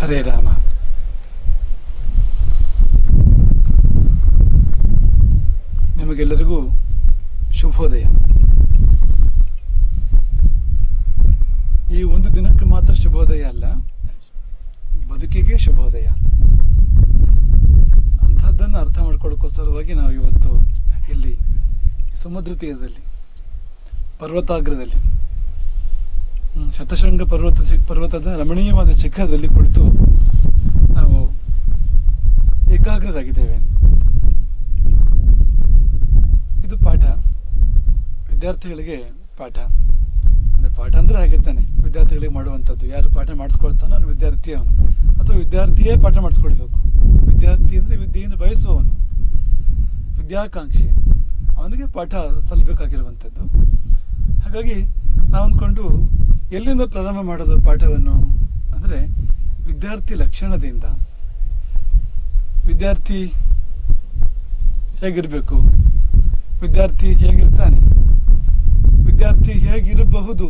ಹರೇ ರಾಮ. ನಿಮಗೆಲ್ಲರಿಗೂ ಶುಭೋದಯ. ಈ ಒಂದು ದಿನಕ್ಕೆ ಮಾತ್ರ ಶುಭೋದಯ ಅಲ್ಲ, ಬದುಕಿಗೆ ಶುಭೋದಯ. ಅಂಥದ್ದನ್ನು ಅರ್ಥ ಮಾಡ್ಕೊಳ್ಳೋಕ್ಕೋಸ್ಕರವಾಗಿ ನಾವು ಇವತ್ತು ಇಲ್ಲಿ ಸಮುದ್ರ ತೀರದಲ್ಲಿ ಪರ್ವತಾಗ್ರದಲ್ಲಿ ಶತಶೃಂಗ ಪರ್ವತದ ರಮಣೀಯವಾದ ಶಿಖರದಲ್ಲಿ ಕುಳಿತು ನಾವು ಏಕಾಗ್ರರಾಗಿದ್ದೇವೆ. ಇದು ಪಾಠ, ವಿದ್ಯಾರ್ಥಿಗಳಿಗೆ ಪಾಠ. ಅಂದರೆ ಪಾಠ ಅಂದರೆ ಹಾಗೆ ತಾನೆ, ವಿದ್ಯಾರ್ಥಿಗಳಿಗೆ ಮಾಡುವಂಥದ್ದು. ಯಾರು ಪಾಠ ಮಾಡಿಸ್ಕೊಳ್ತಾನೋ ಅವನು ವಿದ್ಯಾರ್ಥಿ, ಅವನು ಅಥವಾ ವಿದ್ಯಾರ್ಥಿಯೇ ಪಾಠ ಮಾಡಿಸ್ಕೊಳ್ಬೇಕು. ವಿದ್ಯಾರ್ಥಿ ಅಂದರೆ ವಿದ್ಯೆಯನ್ನು ಬಯಸುವವನು, ವಿದ್ಯಾಕಾಂಕ್ಷಿ, ಅವನಿಗೆ ಪಾಠ ಸಲ್ಲಬೇಕಾಗಿರುವಂಥದ್ದು. ಹಾಗಾಗಿ ನಾವು ಅಂದ್ಕೊಂಡು ಎಲ್ಲಿಂದ ಪ್ರಾರಂಭ ಮಾಡೋದು ಪಾಠವನ್ನು ಅಂದರೆ ವಿದ್ಯಾರ್ಥಿ ಲಕ್ಷಣದಿಂದ. ವಿದ್ಯಾರ್ಥಿ ಹೇಗಿರಬೇಕು, ವಿದ್ಯಾರ್ಥಿ ಹೇಗಿರ್ತಾನೆ, ವಿದ್ಯಾರ್ಥಿ ಹೇಗಿರಬಹುದು,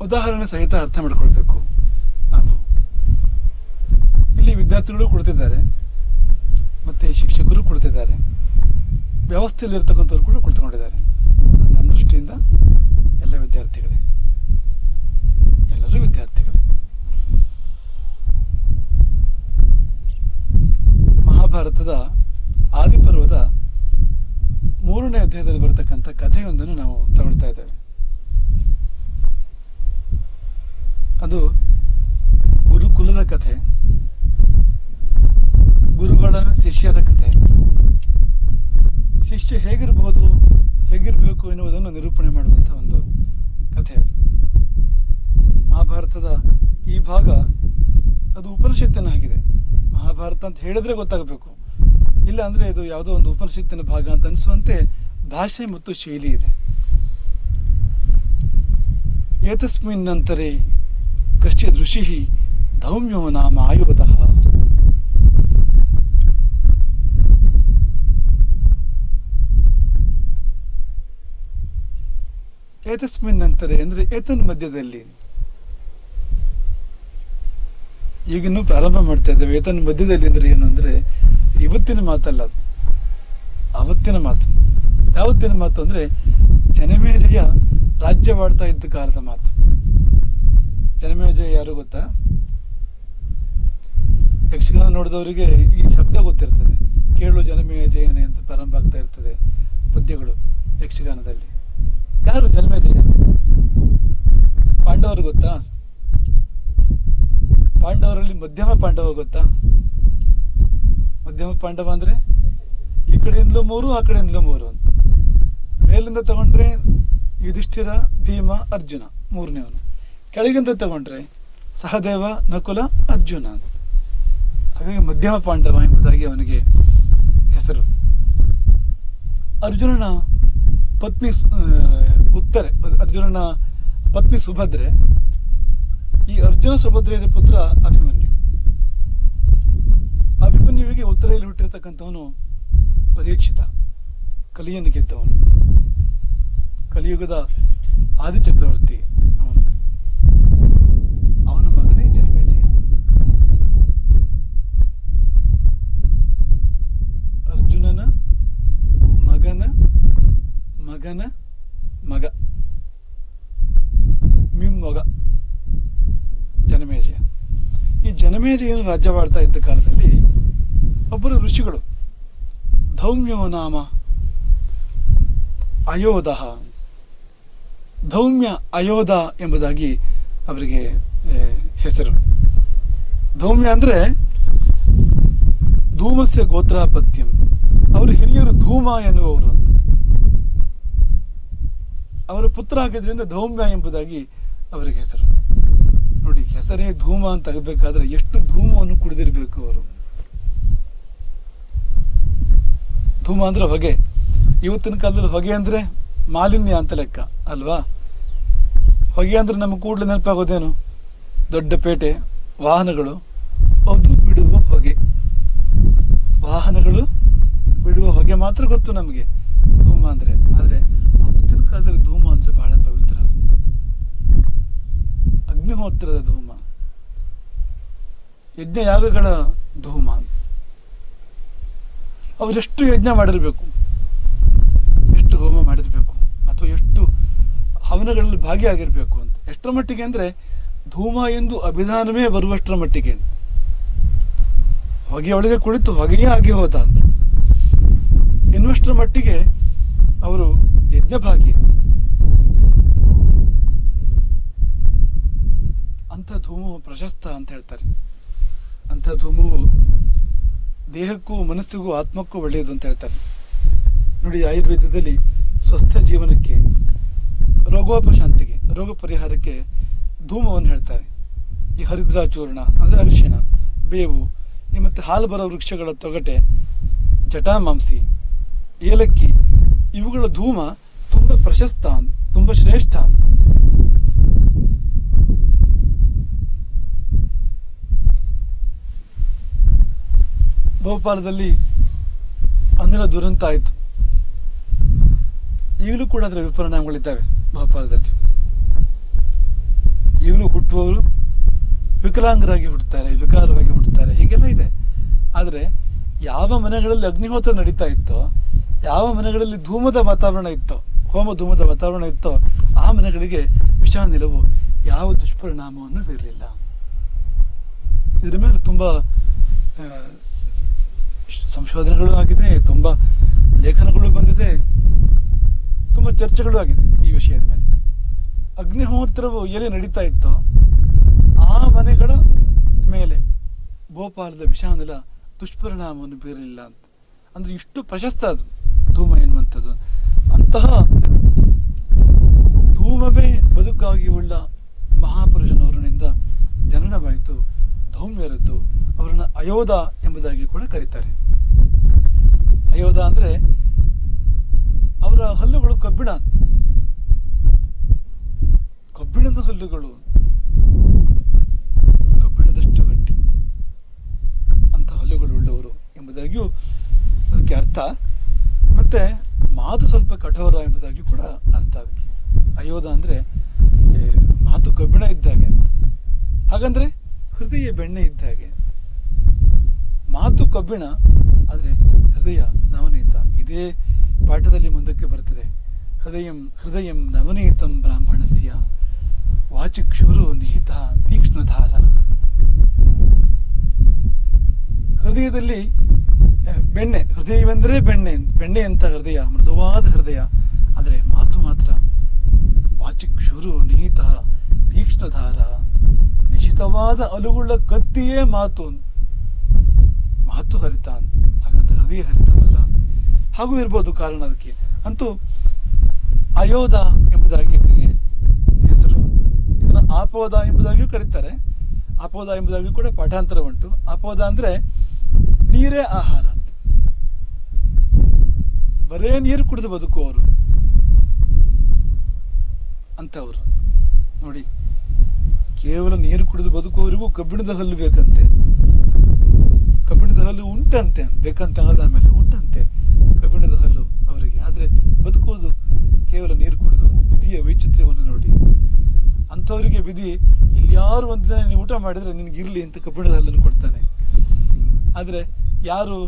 ಉದಾಹರಣೆ ಸಹಿತ ಅರ್ಥ ಮಾಡಿಕೊಳ್ಬೇಕು. ನಾವು ಇಲ್ಲಿ ವಿದ್ಯಾರ್ಥಿಗಳು ಕುಳಿತಿದ್ದಾರೆ, ಮತ್ತೆ ಶಿಕ್ಷಕರು ಕುಳಿತಿದ್ದಾರೆ, ವ್ಯವಸ್ಥೆಯಲ್ಲಿರ್ತಕ್ಕಂಥವ್ರು ಕೂಡ ಕುಳಿತುಕೊಂಡಿದ್ದಾರೆ. ನನ್ನ ದೃಷ್ಟಿಯಿಂದ ಎಲ್ಲ ವಿದ್ಯಾರ್ಥಿಗಳೇ, ಎಲ್ಲರೂ ವಿದ್ಯಾರ್ಥಿಗಳೇ. ಮಹಾಭಾರತದ ಆದಿಪರ್ವದ 3ನೇ ಅಧ್ಯಾಯದಲ್ಲಿ ಬರತಕ್ಕಂಥ ಕಥೆಯೊಂದನ್ನು ನಾವು ತಗೊಳ್ತಾ ಇದ್ದೇವೆ. ಅದು ಗುರುಕುಲದ ಕಥೆ, ಗುರುಗಳ ಶಿಷ್ಯರ ಕಥೆ. ಶಿಷ್ಯ ಹೇಗಿರಬಹುದು, ಹೇಗಿರಬೇಕು ಎನ್ನುವುದನ್ನು ನಿರೂಪಣೆ ಮಾಡುವಂಥ ಒಂದು ಕಥೆ ಅದು. ಮಹಾಭಾರತದ ಈ ಭಾಗ ಅದು ಉಪನಿಷತ್ತಿನಾಗಿದೆ. ಮಹಾಭಾರತ ಅಂತ ಹೇಳಿದ್ರೆ ಗೊತ್ತಾಗಬೇಕು, ಇಲ್ಲ ಅಂದರೆ ಇದು ಯಾವುದೋ ಒಂದು ಉಪನಿಷತ್ತಿನ ಭಾಗ ಅಂತ ಅನಿಸುವಂತೆ ಭಾಷೆ ಮತ್ತು ಶೈಲಿ ಇದೆ. ಏತಸ್ಮಿನ್ ನಂತರೇ ಕಶ್ಚಿದ್ ಋಷಿ ಧೌಮ್ಯೋ ನಾಮ ಆಯೋಧಃ. ಏತಸ್ಮಿನ್ ನಂತರೇ ಅಂದರೆ ಏತನ್ ಮಧ್ಯದಲ್ಲಿ. ಈಗಿನ್ನೂ ಪ್ರಾರಂಭ ಮಾಡ್ತಾ ಇದ್ದೇವೆ. ಏತನ್ ಮಧ್ಯದಲ್ಲಿ ಅಂದರೆ ಏನು ಅಂದರೆ ಇವತ್ತಿನ ಮಾತಲ್ಲ, ಅದು ಅವತ್ತಿನ ಮಾತು. ಯಾವತ್ತಿನ ಮಾತು ಅಂದರೆ ಜನಮೇಜಯ ರಾಜ್ಯವಾಡ್ತಾ ಇದ್ದ ಕಾಲದ ಮಾತು. ಜನಮೇಜಯ ಯಾರು ಗೊತ್ತಾ? ಯಕ್ಷಗಾನ ನೋಡಿದವರಿಗೆ ಈ ಶಬ್ದ ಗೊತ್ತಿರ್ತದೆ. ಕೇಳು ಜನಮೇಜಯನೇ ಅಂತ ಪ್ರಾರಂಭ ಆಗ್ತಾ ಇರ್ತದೆ ಪದ್ಯಗಳು ಯಕ್ಷಗಾನದಲ್ಲಿ. ಯಾರು ಜನಮೇಜಯ? ಪಾಂಡವರು ಗೊತ್ತಾ? ಪಾಂಡವರಲ್ಲಿ ಮಧ್ಯಮ ಪಾಂಡವ ಗೊತ್ತಾ? ಮಧ್ಯಮ ಪಾಂಡವ ಅಂದರೆ ಈ ಕಡೆಯಿಂದಲೂ 3, ಆ ಕಡೆಯಿಂದಲೂ 3 ಅಂತ. ಮೇಲಿಂದ ತಗೊಂಡ್ರೆ ಯುಧಿಷ್ಠಿರ, ಭೀಮ, ಅರ್ಜುನ 3ನೇವನು. ಕೆಳಗಿಂದ ತಗೊಂಡ್ರೆ ಸಹದೇವ, ನಕುಲ, ಅರ್ಜುನ ಅಂತ. ಹಾಗಾಗಿ ಮಧ್ಯಮ ಪಾಂಡವ ಎಂಬುದಾಗಿ ಅವನಿಗೆ ಹೆಸರು. ಅರ್ಜುನನ ಪತ್ನಿ ಉತ್ತರೆ, ಅರ್ಜುನನ ಪತ್ನಿ ಸುಭದ್ರೆ. ಈ ಅರ್ಜುನ ಸುಭದ್ರೆಯರ ಪುತ್ರ ಅಭಿಮನ್ಯು. ಅಭಿಮನ್ಯುವಿಗೆ ಉತ್ತರೆಯಲ್ಲಿ ಹುಟ್ಟಿರ್ತಕ್ಕಂಥವನು ಪರೀಕ್ಷಿತ, ಕಲಿಯನ್ನು ಗೆದ್ದವನು, ಕಲಿಯುಗದ ಆದಿಚಕ್ರವರ್ತಿ ಅವನು. ಅವನ ಮಗನೇ ಜನಮೇಜಯ. ಅರ್ಜುನನ ಮಗನ ಮಗನ ಮಗ, ಮೊಗ ಜನಮೇಜಯ. ಈ ಜನಮೇಜಯನು ರಾಜ್ಯವಾಡ್ತಾ ಇದ್ದ ಕಾಲದಲ್ಲಿ ಒಬ್ಬರು ಋಷಿಗಳು ಧೌಮ್ಯೋ ನಾಮ ಅಯೋಧಃ. ಧೌಮ್ಯ ಅಯೋಧ ಎಂಬುದಾಗಿ ಅವರಿಗೆ ಹೆಸರು. ಧೌಮ್ಯ ಅಂದರೆ ಧೂಮಸ್ಯ ಗೋತ್ರಾಪತ್ಯಂ. ಅವರು ಹಿರಿಯರು ಧೂಮ ಎನ್ನುವವರು ಅಂತ. ಅವರ ಪುತ್ರ ಆಗಿದ್ರಿಂದ ಧೌಮ್ಯ ಎಂಬುದಾಗಿ ಅವರಿಗೆ ಹೆಸರು. ನೋಡಿ, ಹೆಸರೇ ಧೂಮ ಅಂತ ಆಗಬೇಕಾದ್ರೆ ಎಷ್ಟು ಧೂಮವನ್ನು ಕುಡಿದಿರಬೇಕು ಅವರು. ಧೂಮ ಅಂದ್ರೆ ಹೊಗೆ. ಇವತ್ತಿನ ಕಾಲದಲ್ಲಿ ಹೊಗೆ ಅಂದ್ರೆ ಮಾಲಿನ್ಯ ಅಂತ ಲೆಕ್ಕ ಅಲ್ವಾ? ಹೊಗೆ ಅಂದ್ರೆ ನಮಗೆ ಕೂಡಲೇ ನೆನಪಾಗೋದೇನು? ದೊಡ್ಡ ಪೇಟೆ, ವಾಹನಗಳು, ಅದು ಬಿಡುವ ಹೊಗೆ. ವಾಹನಗಳು ಬಿಡುವ ಹೊಗೆ ಮಾತ್ರ ಗೊತ್ತು ನಮಗೆ ಧೂಮ ಅಂದ್ರೆ. ಆದರೆ ಅವತ್ತಿನ ಕಾಲದಲ್ಲಿ ಧೂಮ ಅಂದ್ರೆ ಬಹಳ ಪವಿತ್ರ. ಅದು ಅಗ್ನಿಹೋತ್ರದ ಧೂಮ, ಯಜ್ಞಯಾಗಗಳ ಧೂಮ. ಅವರೆಷ್ಟು ಯಜ್ಞ ಮಾಡಿರಬೇಕು, ಎಷ್ಟು ಹೋಮ ಮಾಡಿರಬೇಕು, ಅಥವಾ ಎಷ್ಟು ಹವನಗಳಲ್ಲಿ ಭಾಗಿಯಾಗಿರಬೇಕು ಅಂತ. ಎಷ್ಟರ ಮಟ್ಟಿಗೆ ಅಂದರೆ ಧೂಮ ಎಂದು ಅಭಿಧಾನವೇ ಬರುವಷ್ಟರ ಮಟ್ಟಿಗೆ. ಹೊಗೆಯೊಳಗೆ ಕುಳಿತು ಹೊಗೆಯೇ ಆಗಿ ಹೋದ ಅಂತ ಎನ್ನುವಷ್ಟರ ಮಟ್ಟಿಗೆ ಅವರು ಯಜ್ಞಭಾಗಿ. ಅಂಥ ಧೂಮವು ಪ್ರಶಸ್ತ ಅಂತ ಹೇಳ್ತಾರೆ. ಅಂಥ ಧೂಮವು ದೇಹಕ್ಕೂ ಮನಸ್ಸಿಗೂ ಆತ್ಮಕ್ಕೂ ಒಳ್ಳೆಯದು ಅಂತ ಹೇಳ್ತಾರೆ. ನೋಡಿ, ಆಯುರ್ವೇದದಲ್ಲಿ ಸ್ವಸ್ಥ ಜೀವನಕ್ಕೆ, ರೋಗೋಪಶಾಂತಿಗೆ, ರೋಗ ಪರಿಹಾರಕ್ಕೆ ಧೂಮವನ್ನು ಹೇಳ್ತಾರೆ. ಈ ಹರಿದ್ರಾಚೂರ್ಣ ಅಂದರೆ ಅರಿಶಿಣ, ಬೇವು, ಈ ಮತ್ತು ಹಾಲು ಬರೋ ವೃಕ್ಷಗಳ ತೊಗಟೆ, ಜಟಾಮಾಂಸಿ, ಏಲಕ್ಕಿ, ಇವುಗಳ ಧೂಮ ತುಂಬ ಪ್ರಶಸ್ತ, ತುಂಬ ಶ್ರೇಷ್ಠ. ಭೋಪಾಲದಲ್ಲಿ ಅನಿಲ ದುರಂತ ಆಯಿತು. ಈಗಲೂ ಕೂಡ ಅದರ ವಿಪರಿಣಾಮಗಳಿದ್ದಾವೆ ಭೋಪಾಲದಲ್ಲಿ. ಈಗಲೂ ಹುಟ್ಟುವವರು ವಿಕಲಾಂಗರಾಗಿ ಹುಟ್ಟುತ್ತಾರೆ, ವಿಕಾರವಾಗಿ ಹುಟ್ಟುತ್ತಾರೆ, ಹೀಗೆಲ್ಲ ಇದೆ. ಆದರೆ ಯಾವ ಮನೆಗಳಲ್ಲಿ ಅಗ್ನಿಹೋತ್ರ ನಡೀತಾ ಇತ್ತೋ, ಯಾವ ಮನೆಗಳಲ್ಲಿ ಧೂಮದ ವಾತಾವರಣ ಇತ್ತೋ, ಹೋಮ ಧೂಮದ ವಾತಾವರಣ ಇತ್ತೋ, ಆ ಮನೆಗಳಿಗೆ ವಿಷಾನಿಲವು ಯಾವ ದುಷ್ಪರಿಣಾಮವನ್ನು ಬೀರಲಿಲ್ಲ. ಇದರ ಮೇಲೆ ತುಂಬ ಸಂಶೋಧನೆಗಳು ಆಗಿದೆ, ತುಂಬ ಲೇಖನಗಳು ಬಂದಿದೆ, ತುಂಬ ಚರ್ಚೆಗಳು ಆಗಿದೆ ಈ ವಿಷಯದ ಮೇಲೆ. ಅಗ್ನಿಹೋತ್ರವು ಎಲ್ಲಿ ನಡೀತಾ ಇತ್ತೋ ಆ ಮನೆಗಳ ಮೇಲೆ ಭೋಪಾಲದ ವಿಷಾನಿಲ ದುಷ್ಪರಿಣಾಮವನ್ನು ಬೀರಲಿಲ್ಲ ಅಂತ. ಅಂದರೆ ಇಷ್ಟು ಪ್ರಶಸ್ತ ಅದು ಧೂಮ ಎನ್ನುವಂಥದ್ದು. ಅಂತಹ ಧೂಮವೇ ಬದುಕಾಗಿ ಉಳ್ಳ ಮಹಾಪುರುಷನವರನಿಂದ ಜನನವಾಯಿತು ಧೌಮ್ಯರದ್ದು. ಅವರನ್ನು ಅಯೋಧ ಎಂಬುದಾಗಿ ಕೂಡ ಕರೀತಾರೆ. ಅಯೋಧ ಅಂದರೆ ಅವರ ಹಲ್ಲುಗಳು ಕಬ್ಬಿಣದ ಹಲ್ಲುಗಳು, ಕಬ್ಬಿಣದಷ್ಟು ಗಟ್ಟಿ, ಅಂತ ಹಲ್ಲುಗಳು ಉಳ್ಳವರು ಎಂಬುದಾಗಿಯೂ ಅದಕ್ಕೆ ಅರ್ಥ. ಮತ್ತೆ ಮಾತು ಸ್ವಲ್ಪ ಕಠೋರ ಎಂಬುದಾಗಿ ಕೂಡ ಅರ್ಥ ಅದಕ್ಕೆ. ಅಯೋಧ ಅಂದರೆ ಮಾತು ಕಬ್ಬಿಣ ಇದ್ದಾಗೆ ಅಂತ. ಹಾಗಂದ್ರೆ ಹೃದಯ ಬೆಣ್ಣೆ ಇದ್ದಾಗೆ. ಮಾತು ಕಬ್ಬಿಣ, ಆದರೆ ಹೃದಯ ನವನೀತ. ಇದೇ ಪಾಠದಲ್ಲಿ ಮುಂದಕ್ಕೆ ಬರ್ತದೆ. ಹೃದಯಂ ನವನೀತಂ ಬ್ರಾಹ್ಮಣಸ್ಯ ವಾಚಿಕ್ಷುರು ನಿಹಿತ ತೀಕ್ಷ್ಣಧಾರ. ಹೃದಯದಲ್ಲಿ ಬೆಣ್ಣೆ, ಹೃದಯವೆಂದರೆ ಬೆಣ್ಣೆ ಅಂತ ಹೃದಯ, ಮೃದುವಾದ ಹೃದಯ. ಆದರೆ ಮಾತು ಮಾತ್ರ ವಾಚಿಕ್ಷುರು ನಿಹಿತ ತೀಕ್ಷ್ಣಧಾರ, ನಿಶಿತವಾದ ಅಲುಗುಳ್ಳ ಕತ್ತಿಯೇ ಮಾತು ಹರಿತ. ಹಾಗಂತ ಹೃದಯ ಹರಿತವಲ್ಲ. ಹಾಗೂ ಇರ್ಬೋದು ಕಾರಣ ಅದಕ್ಕೆ. ಅಂತೂ ಅಯೋಧ ಎಂಬುದಾಗಿ ಇವರಿಗೆ ಹೆಸರು. ಇದನ್ನು ಆಪೋದ ಎಂಬುದಾಗಿಯೂ ಕರೀತಾರೆ. ಆಪೋದ ಎಂಬುದಾಗಿಯೂ ಕೂಡ ಪಾಠಾಂತರ ಉಂಟು. ಆಪೋದ ಅಂದರೆ ನೀರೇ ಆಹಾರ ಅಂತ. ಬರೇ ನೀರು ಕುಡಿದು ಬದುಕುವವರು ಅಂತವರು. ನೋಡಿ, ಕೇವಲ ನೀರು ಕುಡಿದು ಬದುಕುವವರಿಗೂ ಕಬ್ಬಿಣದ ಹಲ್ಲು ಬೇಕಂತೆ. ಕಬ್ಬಿಣದ ಹಲ್ಲು ಉಂಟಂತೆ, ಬೇಕಂತ ಆದ ಮೇಲೆ ಉಂಟಂತೆ ಕಬ್ಬಿಣದ ಹಲ್ಲು ಅವರಿಗೆ. ಆದರೆ ಬದುಕುವುದು ಕೇವಲ ನೀರು ಕುಡಿದು. ವಿಧಿಯ ವೈಚಿತ್ರ್ಯವನ್ನು ನೋಡಿ. ಅಂಥವರಿಗೆ ವಿಧಿ ಎಲ್ಲಿಯಾರು ಒಂದು ದಿನ ನೀವು ಊಟ ಮಾಡಿದರೆ ನಿನಗಿರಲಿ ಅಂತ ಕಬ್ಬಿಣದ ಹಲ್ಲನ್ನು ಕೊಡ್ತಾನೆ. ಆದರೆ ಯಾರು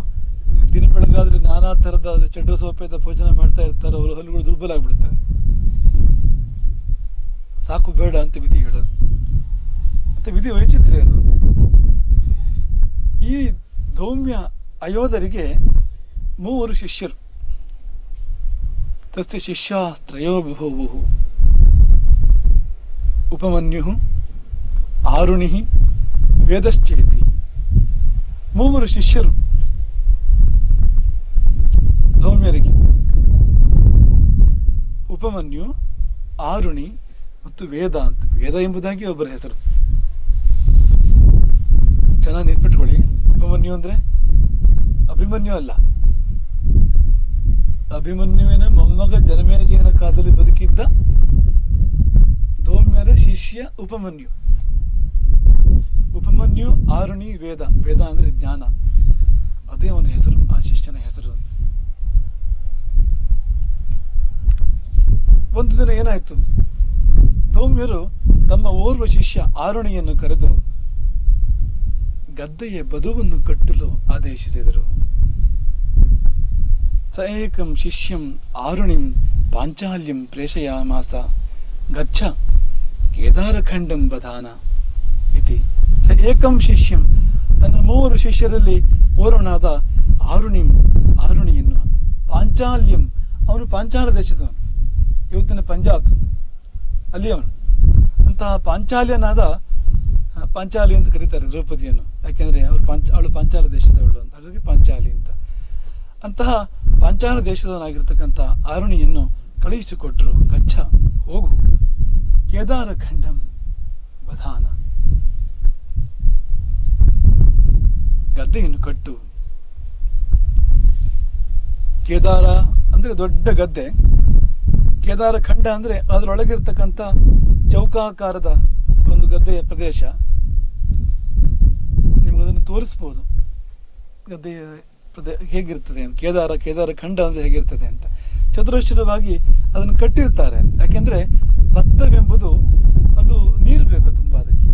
ದಿನ ಬೆಳಗಾದ್ರೆ ನಾನಾ ಥರದ ಚಡ್ರ ಸೋಪೆದ ಭೋಜನ ಮಾಡ್ತಾ ಇರ್ತಾರೋ ಅವರ ಹಲ್ಲುಗಳು ದುರ್ಬಲ ಆಗಿಬಿಡ್ತವೆ. ಸಾಕು ಬೇಡ ಅಂತ ವಿಧಿ ಹೇಳೋದು. ಅಂತ ವಿಧಿ ವೈಚಿತ್ರ್ಯ ಅದು. ಈ ಧೌಮ್ಯ ಅಯೋಧರಿಗೆ 3 ಶಿಷ್ಯರು. ತಸ್ಯ ಶಿಷ್ಯಾಸ್ತ್ರಯೋ ಬಭೂವು ಉಪಮನ್ಯು ಆರುಣಿ ವೇದಶ್ಚೇತಿ. 3 ಶಿಷ್ಯರು ಧೌಮ್ಯರಿಗೆ. ಉಪಮನ್ಯು, ಆರುಣಿ ಮತ್ತು ವೇದ ಅಂತ. ವೇದ ಎಂಬುದಾಗಿ ಒಬ್ಬರ ಹೆಸರು. ಚೆನ್ನಾಗಿ ನೆನ್ಪಿಟ್ಕೊಳ್ಳಿ. ಉಪಮನ್ಯು ಅಂದರೆ ಅಭಿಮನ್ಯು ಅಲ್ಲ. ಅಭಿಮನ್ಯುವಿನ ಮೊಮ್ಮಗ ಜನಮೇಜಯನ ಕಾಲದಲ್ಲಿ ಬದುಕಿದ್ದ ಧೌಮ್ಯರ ಶಿಷ್ಯ ಉಪಮನ್ಯು. ಉಪಮನ್ಯು, ಆರುಣಿ, ವೇದ. ವೇದ ಅಂದರೆ ಜ್ಞಾನ. ಅದೇ ಅವನ ಹೆಸರು, ಆ ಶಿಷ್ಯನ ಹೆಸರು. ಒಂದು ದಿನ ಏನಾಯ್ತು, ಧೌಮ್ಯರು ತಮ್ಮ ಓರ್ವ ಶಿಷ್ಯ ಆರುಣಿಯನ್ನು ಕರೆದು ಗದ್ದೆಯ ಬದುವನ್ನು ಕಟ್ಟಲು ಆದೇಶಿಸಿದರು. ಸ ಏಕಂ ಶಿಷ್ಯಂ ಆರುಣಿಂ ಪಾಂಚಾಲ್ಯಂ ಪ್ರೇಷಯಾಮಾಸ ಗಚ್ಚ ಕೇದಾರಖಂಡಂ ಬಧಾನ ಇತಿ. ಸ ಏಕಂ ಶಿಷ್ಯಂ, ತನ್ನ 3 ಶಿಷ್ಯರಲ್ಲಿ ಓರ್ವನಾದ ಆರುಣಿಯನ್ನು ಪಾಂಚಾಲ್ಯಂ, ಅವನು ಪಾಂಚಾಲ ದೇಶದವನು, ಇವತ್ತಿನ ಪಂಜಾಬ್ ಅಲ್ಲಿ ಅವನು. ಅಂತಹ ಪಾಂಚಾಲ್ಯನಾದ, ಪಾಂಚಾಲಿ ಅಂತ ಕರೀತಾರೆ ದ್ರೌಪದಿಯನ್ನು, ಯಾಕೆಂದರೆ ಅವಳು ಪಾಂಚಾಲ ದೇಶದವಳು ಅಂತ, ಹಾಗಾಗಿ ಪಾಂಚಾಲಿ ಅಂತ. ಅಂತಹ ಪಾಂಚಾಲ ದೇಶದವನಾಗಿರ್ತಕ್ಕಂಥ ಆರುಣಿಯನ್ನು ಕಳುಹಿಸಿಕೊಟ್ಟರು. ಗಚ್ಚ, ಹೋಗು, ಕೇದಾರಖಂಡಂ ಬಧಾನ, ಗದ್ದೆಯನ್ನು ಕಟ್ಟು. ಕೇದಾರ ಅಂದ್ರೆ ದೊಡ್ಡ ಗದ್ದೆ, ಕೇದಾರ ಖಂಡ ಅಂದ್ರೆ ಅದರೊಳಗಿರ್ತಕ್ಕಂಥ ಚೌಕಾಕಾರದ ಒಂದು ಗದ್ದೆಯ ಪ್ರದೇಶ. ನಿಮ್ಗದನ್ನು ತೋರಿಸ್ಬೋದು ಗದ್ದೆಯ ಹೇಗಿರ್ತದೆ ಅಂತ. ಕೇದಾರ ಖಂಡ ಅಂದ್ರೆ ಹೇಗಿರ್ತದೆ ಅಂತ ಚತುರಶ್ರವಾಗಿ ಅದನ್ನು ಕಟ್ಟಿರ್ತಾರೆ. ಯಾಕೆಂದ್ರೆ ಭತ್ತವೆಂಬುದು ಅದು ನೀರು ಬೇಕು, ತುಂಬ ಅದಕ್ಕೆ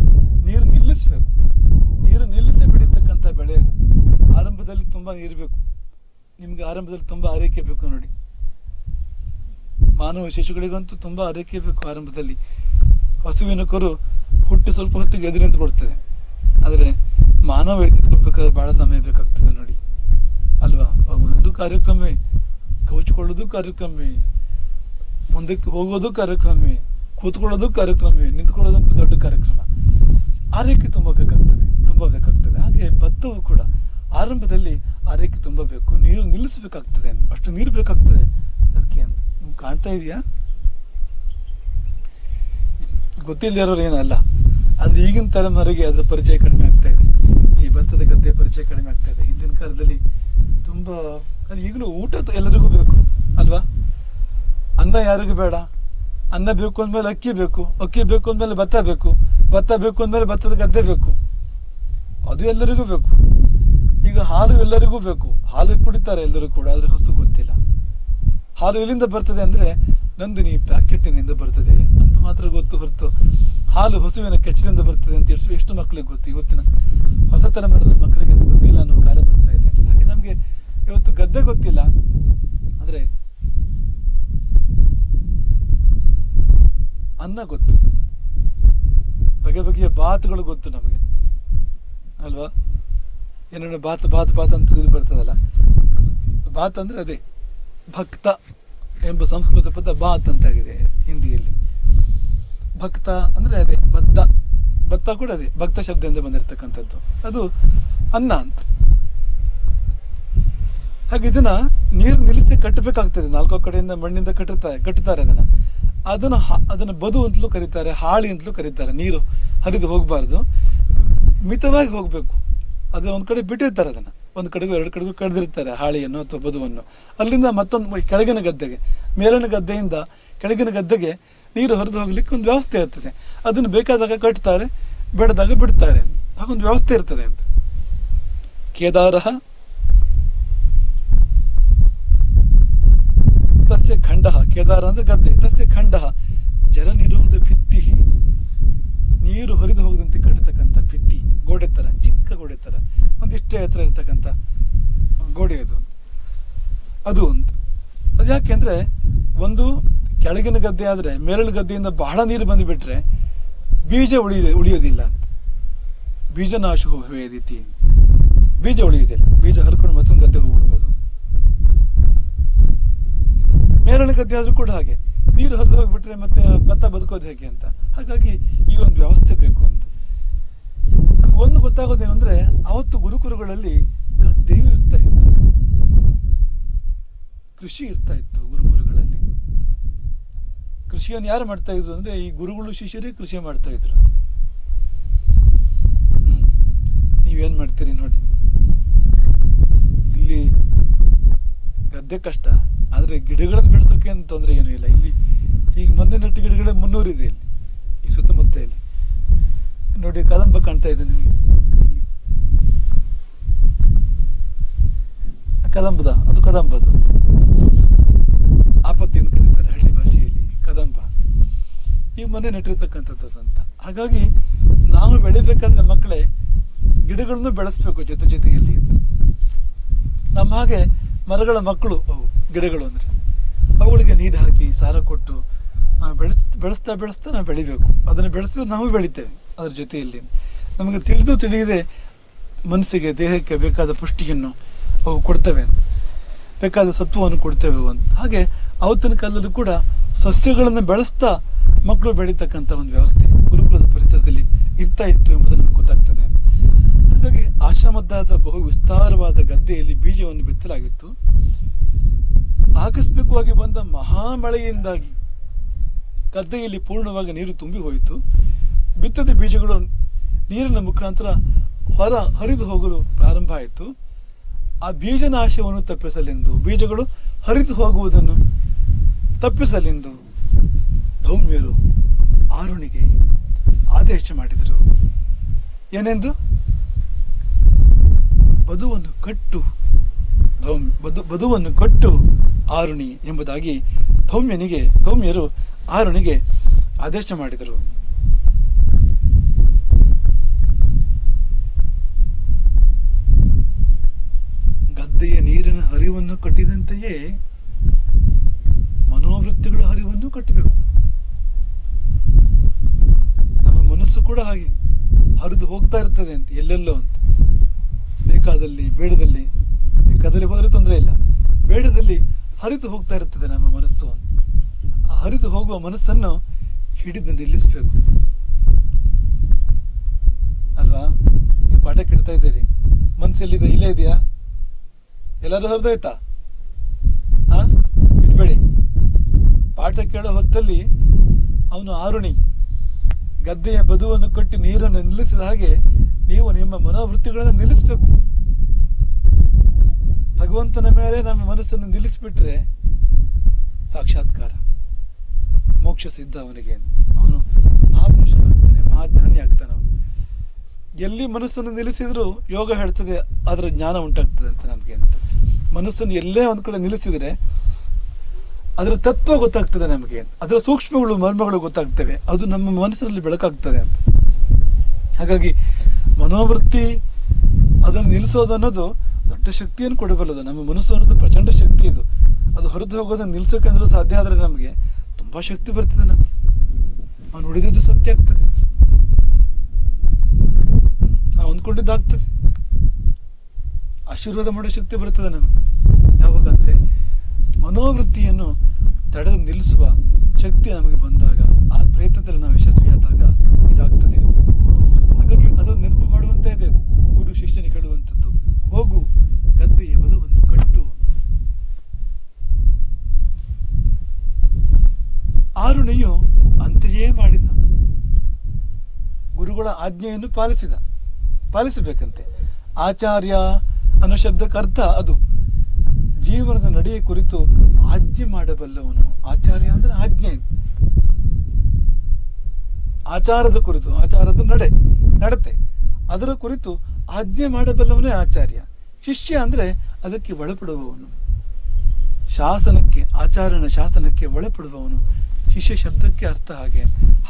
ನೀರು ನಿಲ್ಲಿಸಬೇಕು. ನೀರು ನಿಲ್ಲಿಸಿ ಬೆಳೀತಕ್ಕಂಥ ಬೆಳೆ ಅದು. ಆರಂಭದಲ್ಲಿ ತುಂಬ ನೀರು ಬೇಕು ನಿಮ್ಗೆ, ಆರಂಭದಲ್ಲಿ ತುಂಬ ಆರೈಕೆ ಬೇಕು. ನೋಡಿ, ಮಾನವ ಶಿಶುಗಳಿಗಂತೂ ತುಂಬ ಆರೈಕೆ ಬೇಕು ಆರಂಭದಲ್ಲಿ. ಹಸುವಿನ ಕರು ಹುಟ್ಟಿ ಸ್ವಲ್ಪ ಹೊತ್ತಿಗೆ ಎದುರು ನಿಂತ್ಕೊಳ್ತದೆ, ಆದರೆ ಮಾನವ ಎತ್ತಿಟ್ಕೊಳ್ಬೇಕಾದ್ರೆ ಬಹಳ ಸಮಯ ಬೇಕಾಗ್ತದೆ ನೋಡಿ, ಅಲ್ವಾ? ಒಂದು ಕಾರ್ಯಕ್ರಮವೇ, ಕೌಚಿಕೊಳ್ಳೋದು ಕಾರ್ಯಕ್ರಮವೇ, ಮುಂದಕ್ಕೆ ಹೋಗೋದು ಕಾರ್ಯಕ್ರಮವೇ, ಕೂತ್ಕೊಳ್ಳೋದು ಕಾರ್ಯಕ್ರಮವೇ, ನಿಂತ್ಕೊಳ್ಳೋದಂತೂ ದೊಡ್ಡ ಕಾರ್ಯಕ್ರಮ. ಆರೈಕೆ ತುಂಬ ಬೇಕಾಗ್ತದೆ. ಹಾಗೆ ಭತ್ತವು ಕೂಡ ಆರಂಭದಲ್ಲಿ ಆರೈಕೆ ತುಂಬ ಬೇಕು, ನೀರು ನಿಲ್ಲಿಸಬೇಕಾಗ್ತದೆ ಅಂತ, ಅಷ್ಟು ನೀರು ಬೇಕಾಗ್ತದೆ ಅದಕ್ಕೆ ಅಂತ. ನಿಮ್ಗೆ ಕಾಣ್ತಾ ಇದೆಯಾ? ಗೊತ್ತಿಲ್ಲದೆ ಇರೋರು ಏನಲ್ಲ, ಆದ್ರೆ ಈಗಿನ ತಲೆಮಾರಿಗೆ ಅದರ ಪರಿಚಯ ಕಡಿಮೆ ಆಗ್ತಾ ಇದೆ. ಈ ಭತ್ತದ ಗದ್ದೆ ಪರಿಚಯ ಕಡಿಮೆ ಆಗ್ತಾ ಇದೆ. ಹಿಂದಿನ ಕಾಲದಲ್ಲಿ ತುಂಬಾ, ಈಗಲೂ ಊಟ ಎಲ್ಲರಿಗೂ ಬೇಕು ಅಲ್ವಾ? ಅನ್ನ ಯಾರಿಗೂ ಬೇಡ? ಅನ್ನ ಬೇಕು ಅಂದ್ಮೇಲೆ ಅಕ್ಕಿ ಬೇಕು, ಅಕ್ಕಿ ಬೇಕು ಅಂದ್ಮೇಲೆ ಭತ್ತ ಬೇಕು, ಭತ್ತ ಬೇಕು ಅಂದ್ಮೇಲೆ ಭತ್ತದ ಗದ್ದೆ ಬೇಕು, ಅದು ಎಲ್ಲರಿಗೂ ಬೇಕು. ಈಗ ಹಾಲು ಎಲ್ಲರಿಗೂ ಬೇಕು, ಹಾಲು ಕುಡಿತಾರೆ ಎಲ್ಲರೂ ಕೂಡ, ಆದ್ರೆ ಹೊಸ ಗೊತ್ತಿಲ್ಲ. ಹಾಲು ಎಲ್ಲಿಂದ ಬರ್ತದೆ ಅಂದ್ರೆ ನಂದಿನಿ ಪ್ಯಾಕೆಟಿನಿಂದ ಬರ್ತದೆ ಅಂತ ಮಾತ್ರ ಗೊತ್ತು ಹೊರತು ಹಾಲು ಹಸುವಿನ ಕೆಚ್ಚಲಿಂದ ಬರ್ತದೆ ಅಂತ ಎಷ್ಟು ಮಕ್ಕಳಿಗೆ ಗೊತ್ತು? ಇವತ್ತಿನ ಹೊಸ ತಲೆಮಾರಿನ ಮಕ್ಕಳಿಗೆ ಅದು ಗೊತ್ತಿಲ್ಲ ಅನ್ನೋ ಕಾಲ ಬರ್ತಾ ಇದೆ. ಹಾಗೆ ನಮ್ಗೆ ಇವತ್ತು ಗದ್ದೆ ಗೊತ್ತಿಲ್ಲ, ಆದ್ರೆ ಅನ್ನ ಗೊತ್ತು, ಬಗೆ ಬಗೆಯ ಬಾತುಗಳು ಗೊತ್ತು ನಮಗೆ ಅಲ್ವಾ? ಏನೇನು ಬಾತ್ ಅಂತ ಬರ್ತದಲ್ಲ, ಬಾತ್ ಅಂದ್ರೆ ಅದೇ ಭಕ್ತ ಎಂಬ ಸಂಸ್ಕೃತ ಪದ ಬಾತ್ ಅಂತಾಗಿದೆ ಹಿಂದಿಯಲ್ಲಿ. ಭಕ್ತ ಅಂದ್ರೆ ಅದೇ ಭತ್ತ ಕೂಡ ಅದೇ ಭಕ್ತ ಶಬ್ದದಿಂದ ಬಂದಿರತಕ್ಕಂಥದ್ದು, ಅದು ಅನ್ನ ಅಂತ. ಹಾಗೆ ಇದನ್ನ ನೀರು ನಿಲ್ಲಿಸಿ ಕಟ್ಟಬೇಕಾಗ್ತದೆ. 4 ಕಡೆಯಿಂದ ಮಣ್ಣಿಂದ ಕಟ್ಟುತ್ತಾರೆ ಅದನ್ನ ಬದು ಅಂತಲೂ ಕರೀತಾರೆ, ಹಾಳಿ ಅಂತಲೂ ಕರೀತಾರೆ. ನೀರು ಹರಿದು ಹೋಗಬಾರ್ದು, ಮಿತವಾಗಿ ಹೋಗ್ಬೇಕು. ಅದು ಒಂದ್ ಕಡೆ ಬಿಟ್ಟಿರ್ತಾರೆ, ಅದನ್ನ ಒಂದು ಕಡೆಗೂ 2 ಕಡೆಗೂ ಕಡ್ದಿರ್ತಾರೆ ಹಾಳಿಯನ್ನು ಅಥವಾ ಬದುವನ್ನು. ಅಲ್ಲಿಂದ ಮತ್ತೊಂದು ಕೆಳಗಿನ ಗದ್ದೆಗೆ, ಮೇಲಿನ ಗದ್ದೆಯಿಂದ ಕೆಳಗಿನ ಗದ್ದೆಗೆ ನೀರು ಹರಿದು ಹೋಗ್ಲಿಕ್ಕೆ ಒಂದು ವ್ಯವಸ್ಥೆ ಇರ್ತದೆ. ಅದನ್ನು ಬೇಕಾದಾಗ ಕಟ್ತಾರೆ, ಬೇಡದಾಗ ಬಿಡ್ತಾರೆ, ಹಾಗೊಂದು ವ್ಯವಸ್ಥೆ ಇರ್ತದೆ ಅಂತ. ಕೇದಾರ ತಸ್ಯ ಖಂಡ, ಕೇದಾರ ಅಂದ್ರೆ ಗದ್ದೆ, ತಸ್ಯ ಖಂಡ ಜಲ ನಿರೋಧ ಭಿತ್ತಿ, ನೀರು ಹರಿದು ಹೋಗದಂತೆ ಕಟ್ಟತಕ್ಕಂಥ ಭಿತ್ತಿ, ಗೋಡೆ ತರ, ಚಿಕ್ಕ ಗೋಡೆ ತರ, ಒಂದಿಷ್ಟೇ ಎತ್ತರ ಇರ್ತಕ್ಕಂಥ ಗೋಡೆ ಅದು ಅಂತ. ಅದು ಯಾಕೆ ಅಂದ್ರೆ, ಒಂದು ಕೆಳಗಿನ ಗದ್ದೆ ಆದ್ರೆ ಮೇಲಿನ ಗದ್ದೆಯಿಂದ ಬಹಳ ನೀರು ಬಂದುಬಿಟ್ರೆ ಬೀಜ ಉಳಿಯೋದಿಲ್ಲ ಅಂತ. ಬೀಜ ನಾಶ ಹೋಗವೇದಿತಿ, ಬೀಜ ಉಳಿಯೋದಿಲ್ಲ, ಬೀಜ ಹರ್ಕೊಂಡು ಮತ್ತೊಂದು ಗದ್ದೆ ಹೋಗ್ಬಿಡ್ಬೋದು. ಮೇಲಿನ ಗದ್ದೆ ಆದ್ರೂ ಕೂಡ ಹಾಗೆ, ನೀರು ಹರಿದು ಹೋಗ್ಬಿಟ್ರೆ ಮತ್ತೆ ಭತ್ತ ಬದುಕೋದು ಹೇಗೆ ಅಂತ. ಹಾಗಾಗಿ ಈಗ ಒಂದು ವ್ಯವಸ್ಥೆ ಬೇಕು ಅಂತ. ಒಂದು ಗೊತ್ತಾಗೋದೇನು ಅಂದ್ರೆ, ಅವತ್ತು ಗುರುಕುಲಗಳಲ್ಲಿ ಗದ್ದೆಯೂ ಇರ್ತಾ ಇತ್ತು, ಕೃಷಿ ಇರ್ತಾ ಇತ್ತು ಗುರುಕುಲಗಳಲ್ಲಿ. ಕೃಷಿಯನ್ನು ಯಾರು ಮಾಡ್ತಾ ಇದ್ರು ಅಂದ್ರೆ, ಈ ಗುರುಗಳು ಶಿಷ್ಯರೇ ಕೃಷಿ ಮಾಡ್ತಾ ಇದ್ರು. ನೀವೇನ್ ಮಾಡ್ತೀರಿ ನೋಡಿ, ಇಲ್ಲಿ ಗದ್ದೆ ಕಷ್ಟ, ಆದ್ರೆ ಗಿಡಗಳನ್ನು ಬೆಳೆಸೋಕೆ ಏನು ತೊಂದರೆ ಏನೂ ಇಲ್ಲ. ಇಲ್ಲಿ ಈಗ ಮೊನ್ನೆ ನೆಟ್ಟು ಗಿಡಗಳೇ 300 ಇದೆ ಇಲ್ಲಿ, ಈ ಸುತ್ತಮುತ್ತ ಇಲ್ಲಿ ನೋಡಿ. ಕದಂಬ ಕಾಣ್ತಾ ಇದೆ ನಿಮಗೆ, ಅದು ಕದಂಬದು ಆಪತ್ತಿ ಅಂತ ಕರೀತಾರೆ ಹಳ್ಳಿ ಭಾಷೆಯಲ್ಲಿ, ಕದಂಬ. ಈಗ ಮೊನ್ನೆ ನೆಟ್ಟಿರ್ತಕ್ಕಂಥದ್ದು ಅಂತ. ಹಾಗಾಗಿ ನಾವು ಬೆಳಿಬೇಕಾದ್ರೆ ಮಕ್ಕಳೇ ಗಿಡಗಳನ್ನು ಬೆಳೆಸ್ಬೇಕು ಜೊತೆ ಜೊತೆಯಲ್ಲಿ ಅಂತ. ನಮ್ಮ ಹಾಗೆ ಮರಗಳ ಮಕ್ಕಳು ಅವು ಗಿಡಗಳು ಅಂದರೆ ಅವುಗಳಿಗೆ ನೀರು ಹಾಕಿ ಸಾರ ಕೊಟ್ಟು ನಾವು ಬೆಳೆಸ್ತಾ ಬೆಳೆಸ್ತಾ ನಾವು ಬೆಳಿಬೇಕು. ಅದನ್ನು ಬೆಳೆಸಿದ್ರೆ ನಾವು ಬೆಳಿತೇವೆ ಅದರ ಜೊತೆಯಲ್ಲಿ. ನಮಗೆ ತಿಳಿಯದೆ ಮನಸ್ಸಿಗೆ ದೇಹಕ್ಕೆ ಬೇಕಾದ ಪುಷ್ಟಿಯನ್ನು ಅವು ಕೊಡ್ತವೆ, ಬೇಕಾದ ಸತ್ವವನ್ನು ಕೊಡ್ತೇವೆ ಅಂತ. ಹಾಗೆ ಅವತ್ತಿನ ಕಾಲದಲ್ಲೂ ಕೂಡ ಸಸ್ಯಗಳನ್ನು ಬೆಳೆಸ್ತಾ ಮಕ್ಕಳು ಬೆಳೀತಕ್ಕಂಥ ಒಂದು ವ್ಯವಸ್ಥೆ ಗುರುಕುಲದ ಪರಿಸರದಲ್ಲಿ ಇರ್ತಾ ಇತ್ತು ಎಂಬುದು ನಮಗೆ ಗೊತ್ತಾಗ್ತದೆ. ಹಾಗಾಗಿ ಆಶ್ರಮದ್ದಾದ ಬಹು ವಿಸ್ತಾರವಾದ ಗದ್ದೆಯಲ್ಲಿ ಬೀಜವನ್ನು ಬಿತ್ತಲಾಗಿತ್ತು. ಆಕಸ್ಮಿಕವಾಗಿ ಬಂದ ಮಹಾಮಳೆಯಿಂದಾಗಿ ಗದ್ದೆಯಲ್ಲಿ ಪೂರ್ಣವಾಗಿ ನೀರು ತುಂಬಿ ಹೋಯಿತು. ಬಿತ್ತದ ಬೀಜಗಳು ನೀರಿನ ಮುಖಾಂತರ ಹರಿದು ಹೋಗಲು ಪ್ರಾರಂಭ ಆಯಿತು. ಆ ಬೀಜನಾಶವನ್ನು ತಪ್ಪಿಸಲೆಂದು, ಬೀಜಗಳು ಹರಿದು ಹೋಗುವುದನ್ನು ತಪ್ಪಿಸಲೆಂದು ಧೌಮ್ಯರು ಆರುಣಿಗೆ ಆದೇಶ ಮಾಡಿದರು. ಏನೆಂದು? ಬದುವನ್ನು ಕಟ್ಟು ಬದುವನ್ನು ಕಟ್ಟು ಆರುಣಿ ಎಂಬುದಾಗಿ ಧೌಮ್ಯರು ಆರುಣಿಗೆ ಆದೇಶ ಮಾಡಿದರು. ಗದ್ದೆಯ ನೀರಿನ ಹರಿವನ್ನು ಕಟ್ಟಿದಂತೆಯೇ ಮನೋವೃತ್ತಿಗಳ ಹರಿವನ್ನು ಕಟ್ಟಬೇಕು. ನಮ್ಮ ಮನಸ್ಸು ಕೂಡ ಹಾಗೆ ಹರಿದು ಹೋಗ್ತಾ ಇರ್ತದೆ ಅಂತ, ಎಲ್ಲೆಲ್ಲೋ ಅಂತ. ಬೇಕಾದಲ್ಲಿ ಬೇಡದಲ್ಲಿ, ಬೇಕಾದಲ್ಲಿ ಹೋದರೆ ತೊಂದರೆ ಇಲ್ಲ, ಬೇಡದಲ್ಲಿ ಹರಿದು ಹೋಗ್ತಾ ಇರ್ತದೆ ನಮ್ಮ ಮನಸ್ಸು. ಆ ಹರಿದು ಹೋಗುವ ಮನಸ್ಸನ್ನು ಹಿಡಿದು ನಿಲ್ಲಿಸಬೇಕು ಅಲ್ವಾ? ನೀವು ಪಾಠ ಕೇಳ್ತಾ ಇದ್ದೀರಿ, ಮನಸ್ಸೆಲ್ಲಿದೆ? ಇಲ್ಲೇ ಇದೆಯಾ? ಎಲ್ಲರೂ ಹರಿದೋಯ್ತಾ? ಬಿಡ್ಬೇಡಿ. ಪಾಠ ಕೇಳೋ ಹೊತ್ತಲ್ಲಿ ಅವನು ಆರುಣಿ ಗದ್ದೆಯ ಬದುವನ್ನು ಕಟ್ಟಿ ನೀರನ್ನು ನಿಲ್ಲಿಸಿದ ಹಾಗೆ ನೀವು ನಿಮ್ಮ ಮನೋವೃತ್ತಿಗಳನ್ನು ನಿಲ್ಲಿಸಬೇಕು. ಭಗವಂತನ ಮೇಲೆ ನಮ್ಮ ಮನಸ್ಸನ್ನು ನಿಲ್ಲಿಸಿಬಿಟ್ರೆ ಸಾಕ್ಷಾತ್ಕಾರ, ಮೋಕ್ಷ ಸಿದ್ಧ ಅವನಿಗೆ. ಅವನು ಮಹಾಪುರುಷನಾಗ್ತಾನೆ, ಮಹಾಜ್ಞಾನಿ ಆಗ್ತಾನೆ. ಅವನು ಎಲ್ಲಿ ಮನಸ್ಸನ್ನು ನಿಲ್ಲಿಸಿದ್ರು ಯೋಗ ಹೇಳ್ತದೆ ಅದರ ಜ್ಞಾನ ಉಂಟಾಗ್ತದೆ ಅಂತ ನಮಗೆ ಅಂತ. ಮನಸ್ಸನ್ನು ಎಲ್ಲೇ ಒಂದು ಕಡೆ ನಿಲ್ಲಿಸಿದರೆ ಅದರ ತತ್ವ ಗೊತ್ತಾಗ್ತದೆ ನಮಗೆ, ಅದರ ಸೂಕ್ಷ್ಮಗಳು ಮರ್ಮಗಳು ಗೊತ್ತಾಗ್ತವೆ, ಅದು ನಮ್ಮ ಮನಸ್ಸಿನಲ್ಲಿ ಬೆಳಕಾಗ್ತದೆ ಅಂತ. ಹಾಗಾಗಿ ಮನೋವೃತ್ತಿ ಅದನ್ನು ನಿಲ್ಲಿಸೋದು ಅನ್ನೋದು ದೊಡ್ಡ ಶಕ್ತಿಯನ್ನು ಕೊಡಬಲ್ಲದು. ನಮ್ಮ ಮನಸ್ಸು ಅನ್ನೋದು ಪ್ರಚಂಡ ಶಕ್ತಿ. ಇದು ಅದು ಹೊರದು ಹೋಗೋದನ್ನು ನಿಲ್ಸೋಕೆಂದ್ರೂ ಸಾಧ್ಯ ಆದರೆ ನಮಗೆ ತುಂಬ ಶಕ್ತಿ ಬರ್ತದೆ. ನಮಗೆ ನಾವು ನುಡಿದಿದ್ದು ಸತ್ಯ ಆಗ್ತದೆ, ನಾವು ಅಂದ್ಕೊಂಡಿದ್ದಾಗ್ತದೆ, ಆಶೀರ್ವಾದ ಮಾಡೋ ಶಕ್ತಿ ಬರ್ತದೆ ನಮಗೆ. ಯಾವಾಗ ಅಂದರೆ ಮನೋವೃತ್ತಿಯನ್ನು ತಡೆದು ನಿಲ್ಲಿಸುವ ಶಕ್ತಿ ನಮಗೆ ಬಂದಾಗ, ಆ ಪ್ರಯತ್ನದಲ್ಲಿ ನಾವು ಯಶಸ್ವಿಯಾದಾಗ ಇದಾಗ್ತದೆ. ಹಾಗಾಗಿ ಅದನ್ನು ನೆನಪು ಮಾಡುವಂತೆ ಇದೆ. ಅದು ಗುರು ಶಿಷ್ಯನಿಗೆ ಹೇಳುವಂಥದ್ದು, ಹೋಗು ಗದ್ದೆಯ ಬದುವನ್ನು ಕಟ್ಟು. ಆರುಣಿಯು ಅಂತೆಯೇ ಮಾಡಿದ. ಗುರುಗಳ ಆಜ್ಞೆಯನ್ನು ಪಾಲಿಸಬೇಕಂತೆ. ಆಚಾರ್ಯ ಅನ್ನೋ ಶಬ್ದಕ್ಕೆ ಅರ್ಥ ಅದು ಜೀವನದ ನಡೆಯ ಕುರಿತು ಆಜ್ಞೆ ಮಾಡಬಲ್ಲವನು. ಆಚಾರ್ಯ ಅಂದ್ರೆ ಆಜ್ಞೆ, ಆಚಾರದ ಕುರಿತು, ಆಚಾರದ ನಡತೆ ಅದರ ಕುರಿತು ಆಜ್ಞೆ ಮಾಡಬಲ್ಲವನೇ ಆಚಾರ್ಯ. ಶಿಷ್ಯ ಅಂದ್ರೆ ಅದಕ್ಕೆ ಒಳಪಡುವವನು, ಶಾಸನಕ್ಕೆ, ಆಚಾರ್ಯನ ಶಾಸನಕ್ಕೆ ಒಳಪಡುವವನು. ಶಿಷ್ಯ ಶಬ್ದಕ್ಕೆ ಅರ್ಥ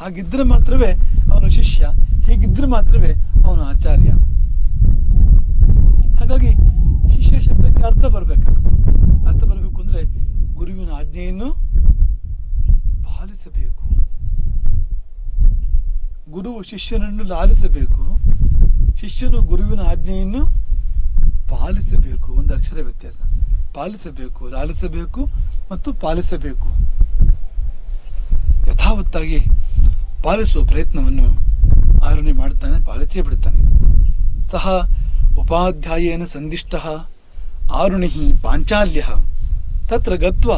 ಹಾಗಿದ್ರೆ ಮಾತ್ರವೇ ಅವನು ಶಿಷ್ಯ, ಹೀಗಿದ್ರೆ ಮಾತ್ರವೇ ಅವನು ಆಚಾರ್ಯ. ಹಾಗಾಗಿ ಶಿಷ್ಯ ಶಬ್ದಕ್ಕೆ ಅರ್ಥ ಬರಬೇಕು ಅಂದ್ರೆ ಗುರುವಿನ ಆಜ್ಞೆಯನ್ನು ಪಾಲಿಸಬೇಕು. ಗುರುವು ಶಿಷ್ಯನನ್ನು ಲಾಲಿಸಬೇಕು, ಶಿಷ್ಯನು ಗುರುವಿನ ಆಜ್ಞೆಯನ್ನು ಪಾಲಿಸಬೇಕು. ಒಂದು ಅಕ್ಷರ ವ್ಯತ್ಯಾಸ. ಪಾಲಿಸಬೇಕು, ಲಾಲಿಸಬೇಕು ಮತ್ತು ಪಾಲಿಸಬೇಕು. ಯಥಾವತ್ತಾಗಿ ಪಾಲಿಸುವ ಪ್ರಯತ್ನವನ್ನು ಆರುಣಿ ಮಾಡ್ತಾನೆ, ಪಾಲಿಸೇ ಬಿಡ್ತಾನೆ. ಸಹ ಉಪಾಧ್ಯಾಯೇನ ಸಂದಿಷ್ಟಃ ಆರುಣಿ ಪಾಂಚಾಲ್ಯ ತತ್ರ ಗತ್ವಾ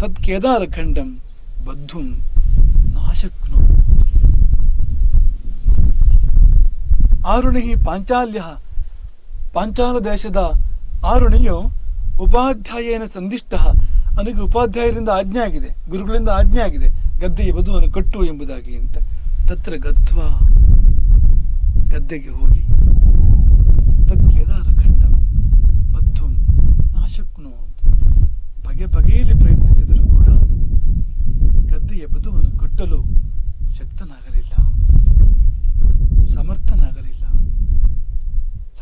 ತತ್ ಕೇದಾರಖಂಡಂ ಬದ್ಧುಂ ನಾಶಕ್ನೋತ್. ಆರುಣಿ ಪಾಂಚಾಲ್ಯ, ಪಾಂಚಾಲ ದೇಶದ ಆರುಣಿಯು ಉಪಾಧ್ಯಾಯೇನ ಸಂದಿಷ್ಟ, ಅವನಿಗೆ ಉಪಾಧ್ಯಾಯರಿಂದ ಆಜ್ಞೆ ಆಗಿದೆ, ಗುರುಗಳಿಂದ ಆಜ್ಞೆ ಆಗಿದೆ, ಗದ್ದೆಯ ಬದುವನ್ನು ಕಟ್ಟು ಎಂಬುದಾಗಿ ಅಂತ. ತತ್ರ ಗತ್ವಾ, ಗದ್ದೆಗೆ ಹೋಗಿ, ತತ್ ಕೇದಾರಖಂಡಂ ಬದ್ಧುಂ ನಾಶಕ್ನೋತ್, ಬಗೆಯಲ್ಲಿ ಪ್ರಯತ್ನಿಸಿದರೂ ಕೂಡ ಗದ್ದೆಯ ಬದುವನ್ನು ಕಟ್ಟಲು ಶಕ್ತನಾಗಲಿಲ್ಲ.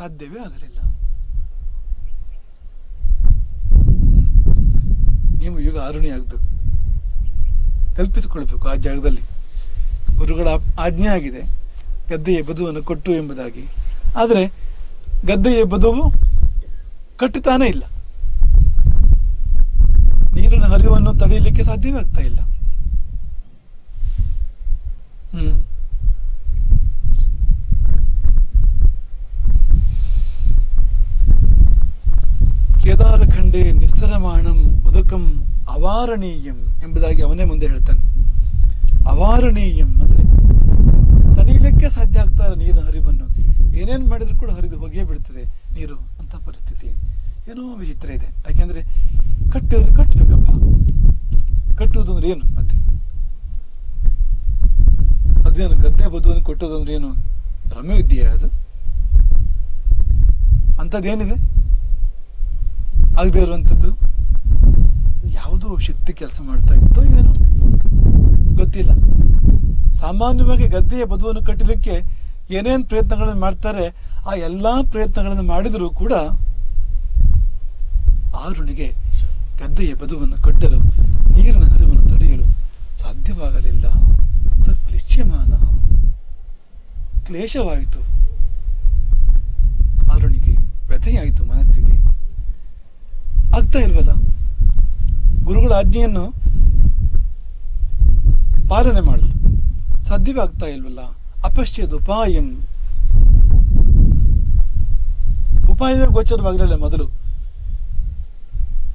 ಸಾಧ್ಯವೇ ಆಗಲಿಲ್ಲ. ನೀವು ಈಗ ಆರುಣಿ ಆಗಬೇಕು, ಕಲ್ಪಿಸಿಕೊಳ್ಬೇಕು ಆ ಜಾಗದಲ್ಲಿ. ಗುರುಗಳ ಆಜ್ಞೆ ಆಗಿದೆ ಗದ್ದೆಯ ಬದುವನ್ನು ಕೊಟ್ಟು ಎಂಬುದಾಗಿ. ಆದರೆ ಗದ್ದೆಯ ಬದುವು ಕಟ್ಟುತ್ತಾನೇ ಇಲ್ಲ. ನೀರಿನ ಹರಿವನ್ನು ತಡೆಯಲಿಕ್ಕೆ ಸಾಧ್ಯವೇ ಆಗ್ತಾ ಇಲ್ಲ. ಕೇದಾರಖಂಡೇ ನಿಸ್ಸರಮಾಣಂ ಉದಕಂ ಅವಾರಣೀಯಂ ಎಂಬುದಾಗಿ ಅವನೇ ಮುಂದೆ ಹೇಳ್ತಾನೆ. ಅವಾರಣೀಯಂ ಅಂದ್ರೆ ತಡೆಯಲಿಕ್ಕೆ ಸಾಧ್ಯ ಆಗ್ತಾ ಇಲ್ಲ ನೀರಿನ ಹರಿವನ್ನು. ಏನೇನು ಮಾಡಿದ್ರು ಕೂಡ ಹರಿದು ಹೋಗೇ ಬಿಡ್ತದೆ ನೀರು ಅಂತ ಪರಿಸ್ಥಿತಿ. ಏನೋ ವಿಚಿತ್ರ ಇದೆ. ಯಾಕೆಂದ್ರೆ ಕಟ್ಟಿದ್ರೆ ಕಟ್ಟಬೇಕಪ್ಪ. ಕಟ್ಟುವುದು ಅಂದ್ರೆ ಏನು? ಮತ್ತೆ ಅದೇನು ಗದ್ದೆ ಬದುವನ್ನು ಕೊಟ್ಟೋದು ಅಂದ್ರೆ ಏನು? ಭ್ರಮೆ ವಿದ್ಯೆ ಅದು. ಅಂಥದ್ದೇನಿದೆ ಆಗದೆ ಇರುವಂಥದ್ದು? ಯಾವುದೋ ಶಕ್ತಿ ಕೆಲಸ ಮಾಡ್ತಾ ಇತ್ತೋ ಏನೋ ಗೊತ್ತಿಲ್ಲ. ಸಾಮಾನ್ಯವಾಗಿ ಗದ್ದೆಯ ಬದುವನ್ನು ಕಟ್ಟಲಿಕ್ಕೆ ಏನೇನು ಪ್ರಯತ್ನಗಳನ್ನು ಮಾಡ್ತಾರೆ, ಆ ಎಲ್ಲಾ ಪ್ರಯತ್ನಗಳನ್ನು ಮಾಡಿದರೂ ಕೂಡ ಆರುಣಿಗೆ ಗದ್ದೆಯ ಬದುವನ್ನು ಕಟ್ಟಲು, ನೀರಿನ ಹರಿವನ್ನು ತಡೆಯಲು ಸಾಧ್ಯವಾಗಲಿಲ್ಲ. ಕ್ಲಿಶ್ಯಮಾನ, ಕ್ಲೇಶವಾಯಿತು. ಆರುಣಿಗೆ ವ್ಯಥೆಯಾಯಿತು ಮನಸ್ಸಿಗೆ. ಆಗ್ತಾ ಇಲ್ವಲ್ಲ, ಗುರುಗಳ ಆಜ್ಞೆಯನ್ನು ಪಾಲನೆ ಮಾಡಲು ಸಾಧ್ಯವೇ ಆಗ್ತಾ ಇಲ್ವಲ್ಲ. ಅಪಶ್ಯದ ಉಪಾಯವೇ ಗೋಚರವಾಗಲಿಲ್ಲ ಮೊದಲು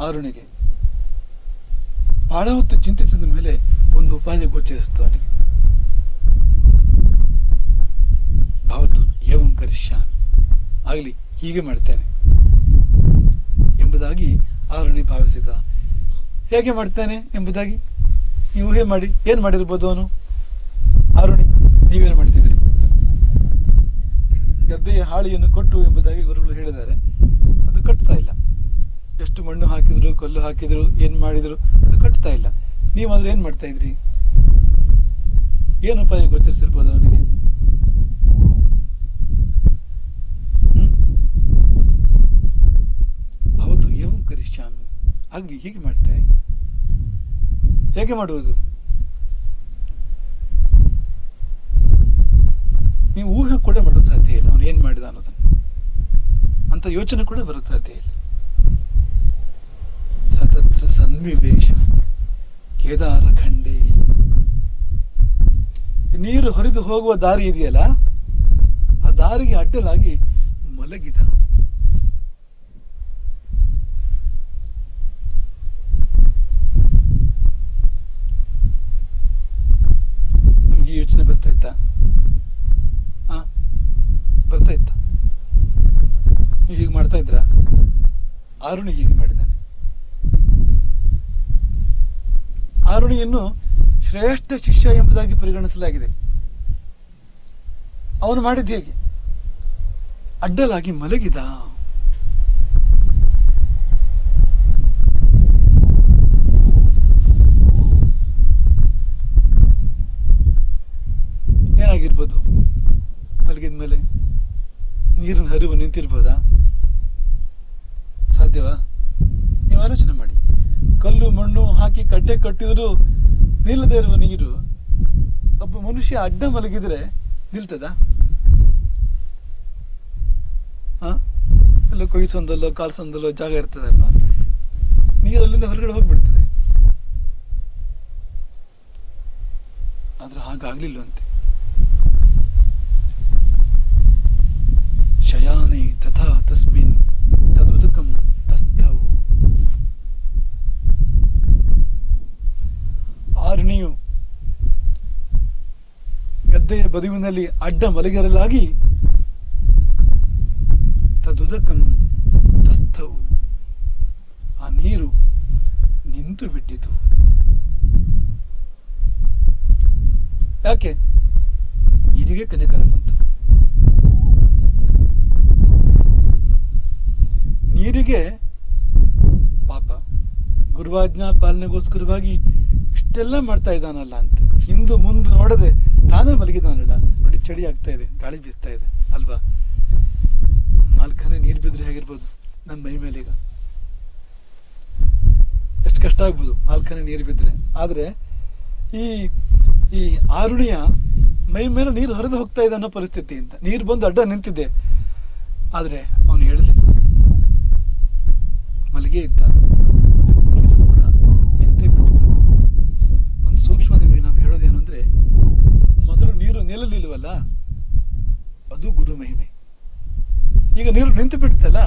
ಆರುಣಿಗೆ. ಬಹಳ ಹೊತ್ತು ಚಿಂತಿಸಿದ ಮೇಲೆ ಒಂದು ಉಪಾಯ ಗೋಚರಿಸಿತು ಅವನಿಗೆ. ಭವತು ಏವಂ ಕರಿಷ್ಯಾಮಿ, ಆಗಲಿ ಹೀಗೆ ಮಾಡ್ತೇನೆ ಎಂಬುದಾಗಿ ಆರುಣಿ ಭಾವಿಸಿದ. ಹೇಗೆ ಮಾಡ್ತೇನೆ ಎಂಬುದಾಗಿ ನೀವು ಊಹೆ ಮಾಡಿ. ಏನ್ ಮಾಡಿರ್ಬೋದು ಅವನು? ಆರುಣಿ ನೀವೇನು ಮಾಡ್ತಿದ್ರಿ? ಗದ್ದೆಯ ಹಾಳಿಯನ್ನು ಕೊಟ್ಟು ಎಂಬುದಾಗಿ ಗುರುಗಳು ಹೇಳಿದ್ದಾರೆ. ಅದು ಕಟ್ತಾ ಇಲ್ಲ. ಎಷ್ಟು ಮಣ್ಣು ಹಾಕಿದ್ರು, ಕಲ್ಲು ಹಾಕಿದ್ರು, ಏನ್ ಮಾಡಿದ್ರು ಅದು ಕಟ್ತಾ ಇಲ್ಲ. ನೀವಾದ್ರೆ ಏನ್ ಮಾಡ್ತಾ ಇದ್ರಿ? ಏನು ಉಪಾಯ ಗೋಚರಿಸಿರ್ಬೋದು ಅವನಿಗೆ? ಅವತ್ತು ಏವಂ ಕರಿಷ್ಯಾಮಿ, ಹಾಗೆ ಹೀಗೆ ಮಾಡ್ತೇನೆ. ಹೇಗೆ ಮಾಡುವುದು? ನೀವು ಊಹೆ ಕೂಡ ಮಾಡೋಕ್ಕೆ ಸಾಧ್ಯ ಇಲ್ಲ ಅವನು ಏನ್ ಮಾಡಿದ ಅನ್ನೋದನ್ನು. ಅಂತ ಯೋಚನೆ ಕೂಡ ಬರೋಕ್ಕೆ ಸಾಧ್ಯ ಇಲ್ಲ. ಸತತ್ರ ಸನ್ನಿವೇಶ ಕೇದಾರಖಂಡೇ, ನೀರು ಹರಿದು ಹೋಗುವ ದಾರಿ ಇದೆಯಲ್ಲ, ಆ ದಾರಿಗೆ ಅಡ್ಡಲಾಗಿ ಮಲಗಿದ. ನಿಮ್ಗೆ ಯೋಚನೆ ಬರ್ತಾ ಇತ್ತಾ? ಬರ್ತಾ ಇತ್ತ? ನೀವು ಹೀಗೆ ಮಾಡ್ತಾ ಇದ್ರ? ಆರುಣಿ ಹೀಗೆ ಮಾಡಿದ್ದಾನೆ. ಆರುಣಿಯನ್ನು ಶ್ರೇಷ್ಠ ಶಿಷ್ಯ ಎಂಬುದಾಗಿ ಪರಿಗಣಿಸಲಾಗಿದೆ. ಅವನು ಮಾಡಿದ ಹೇಗೆ? ಅಡ್ಡಲಾಗಿ ಮಲಗಿದ. ಏನಾಗಿರ್ಬೋದು? ಮಲಗಿದ ಮೇಲೆ ನೀರಿನ ಹರಿವು ನಿಂತಿರ್ಬೋದಾ? ಸಾಧ್ಯವಾ? ನೀವು ಆಲೋಚನೆ ಮಾಡಿ. ಕಲ್ಲು ಮಣ್ಣು ಹಾಕಿ ಕಟ್ಟೆ ಕಟ್ಟಿದ್ರು ನಿಲ್ಲದೇ ಇರುವ ನೀರು ಒಬ್ಬ ಮನುಷ್ಯ ಅಡ್ಡ ಮಲಗಿದ್ರೆ ನಿಲ್ತದ? ಎಲ್ಲ ಕೊಯ್ಸೊಂದಲ್ಲೋ ಕಾಲ್ಸೊಂದಲ್ಲೋ ಜಾಗ ಇರ್ತದಲ್ಲ, ನೀರಲ್ಲಿಂದ ಹೊರಗಡೆ ಹೋಗ್ಬಿಡ್ತದೆ. ಆದ್ರೆ ಹಾಗಾಗ್ಲಿಲ್ವಂತೆ. ಶಯಾನೆ ತಥಾ ತಸ್ಮಿನ್ ತದುದಕಂ ತಸ್ಥವು. ಆರುಣಿಯು ಗದ್ದೆಯ ಬದುವಿನಲ್ಲಿ ಅಡ್ಡ ಮಲಗಿರಲಾಗಿ ತದುದಕಂ ತಸ್ಥವು, ಆ ನೀರು ನಿಂತು ಬಿಟ್ಟಿತು. ಯಾಕೆ? ನೀರಿಗೆ ಕನಿಕರ ಬಂತು. ನೀರಿಗೆ ಪಾಪ ಗುರುವಾಜ್ಞಾ ಪಾಲನೆಗೋಸ್ಕರವಾಗಿ ಇಷ್ಟೆಲ್ಲ ಮಾಡ್ತಾ ಇದ್ದಾನಲ್ಲ ಅಂತ ಹಿಂದು ಮುಂದೆ ನೋಡದೆ ತಾನೇ ಮಲಗಿದಾನಲ್ಲ. ನೋಡಿ, ಚಳಿ ಆಗ್ತಾ ಇದೆ, ಗಾಳಿ ಬೀಸ್ತಾ ಇದೆ ಅಲ್ವಾ? ನಾಲ್ಕನೇ ನೀರು ಬಿದ್ದರೆ ಹೇಗಿರ್ಬೋದು ನನ್ನ ಮೈ ಮೇಲೆ ಈಗ ಎಷ್ಟು ಕಷ್ಟ ಆಗ್ಬೋದು ನಾಲ್ಕನೇ ನೀರು ಬಿದ್ದರೆ. ಆದರೆ ಈ ಈ ಆರುಣಿಯ ಮೈ ಮೇಲೆ ನೀರು ಹರಿದು ಹೋಗ್ತಾ ಇದೆ ಅನ್ನೋ ಪರಿಸ್ಥಿತಿ ಅಂತ, ನೀರು ಬಂದು ಅಡ್ಡ ನಿಂತಿದೆ. ಆದರೆ ಅವನು ಹೇಳಲಿಲ್ಲ, ಮಲಗೇ ಇದ್ದ. ನೀರು ಕೂಡ ನಿಂತೇ ಬಿಡ್ತು. ಒಂದು ಸೂಕ್ಷ್ಮ ನಿಮಗೆ ನಾವು ಹೇಳೋದೇನು ಅಂದರೆ, ಮೊದಲು ನೀರು ನಿಲ್ಲಲಿಲ್ವಲ್ಲ, ಅದು ಗುರು ಮಹಿಮೆ. ಈಗ ನೀರು ನಿಂತು ಬಿಡ್ತಲ್ಲ,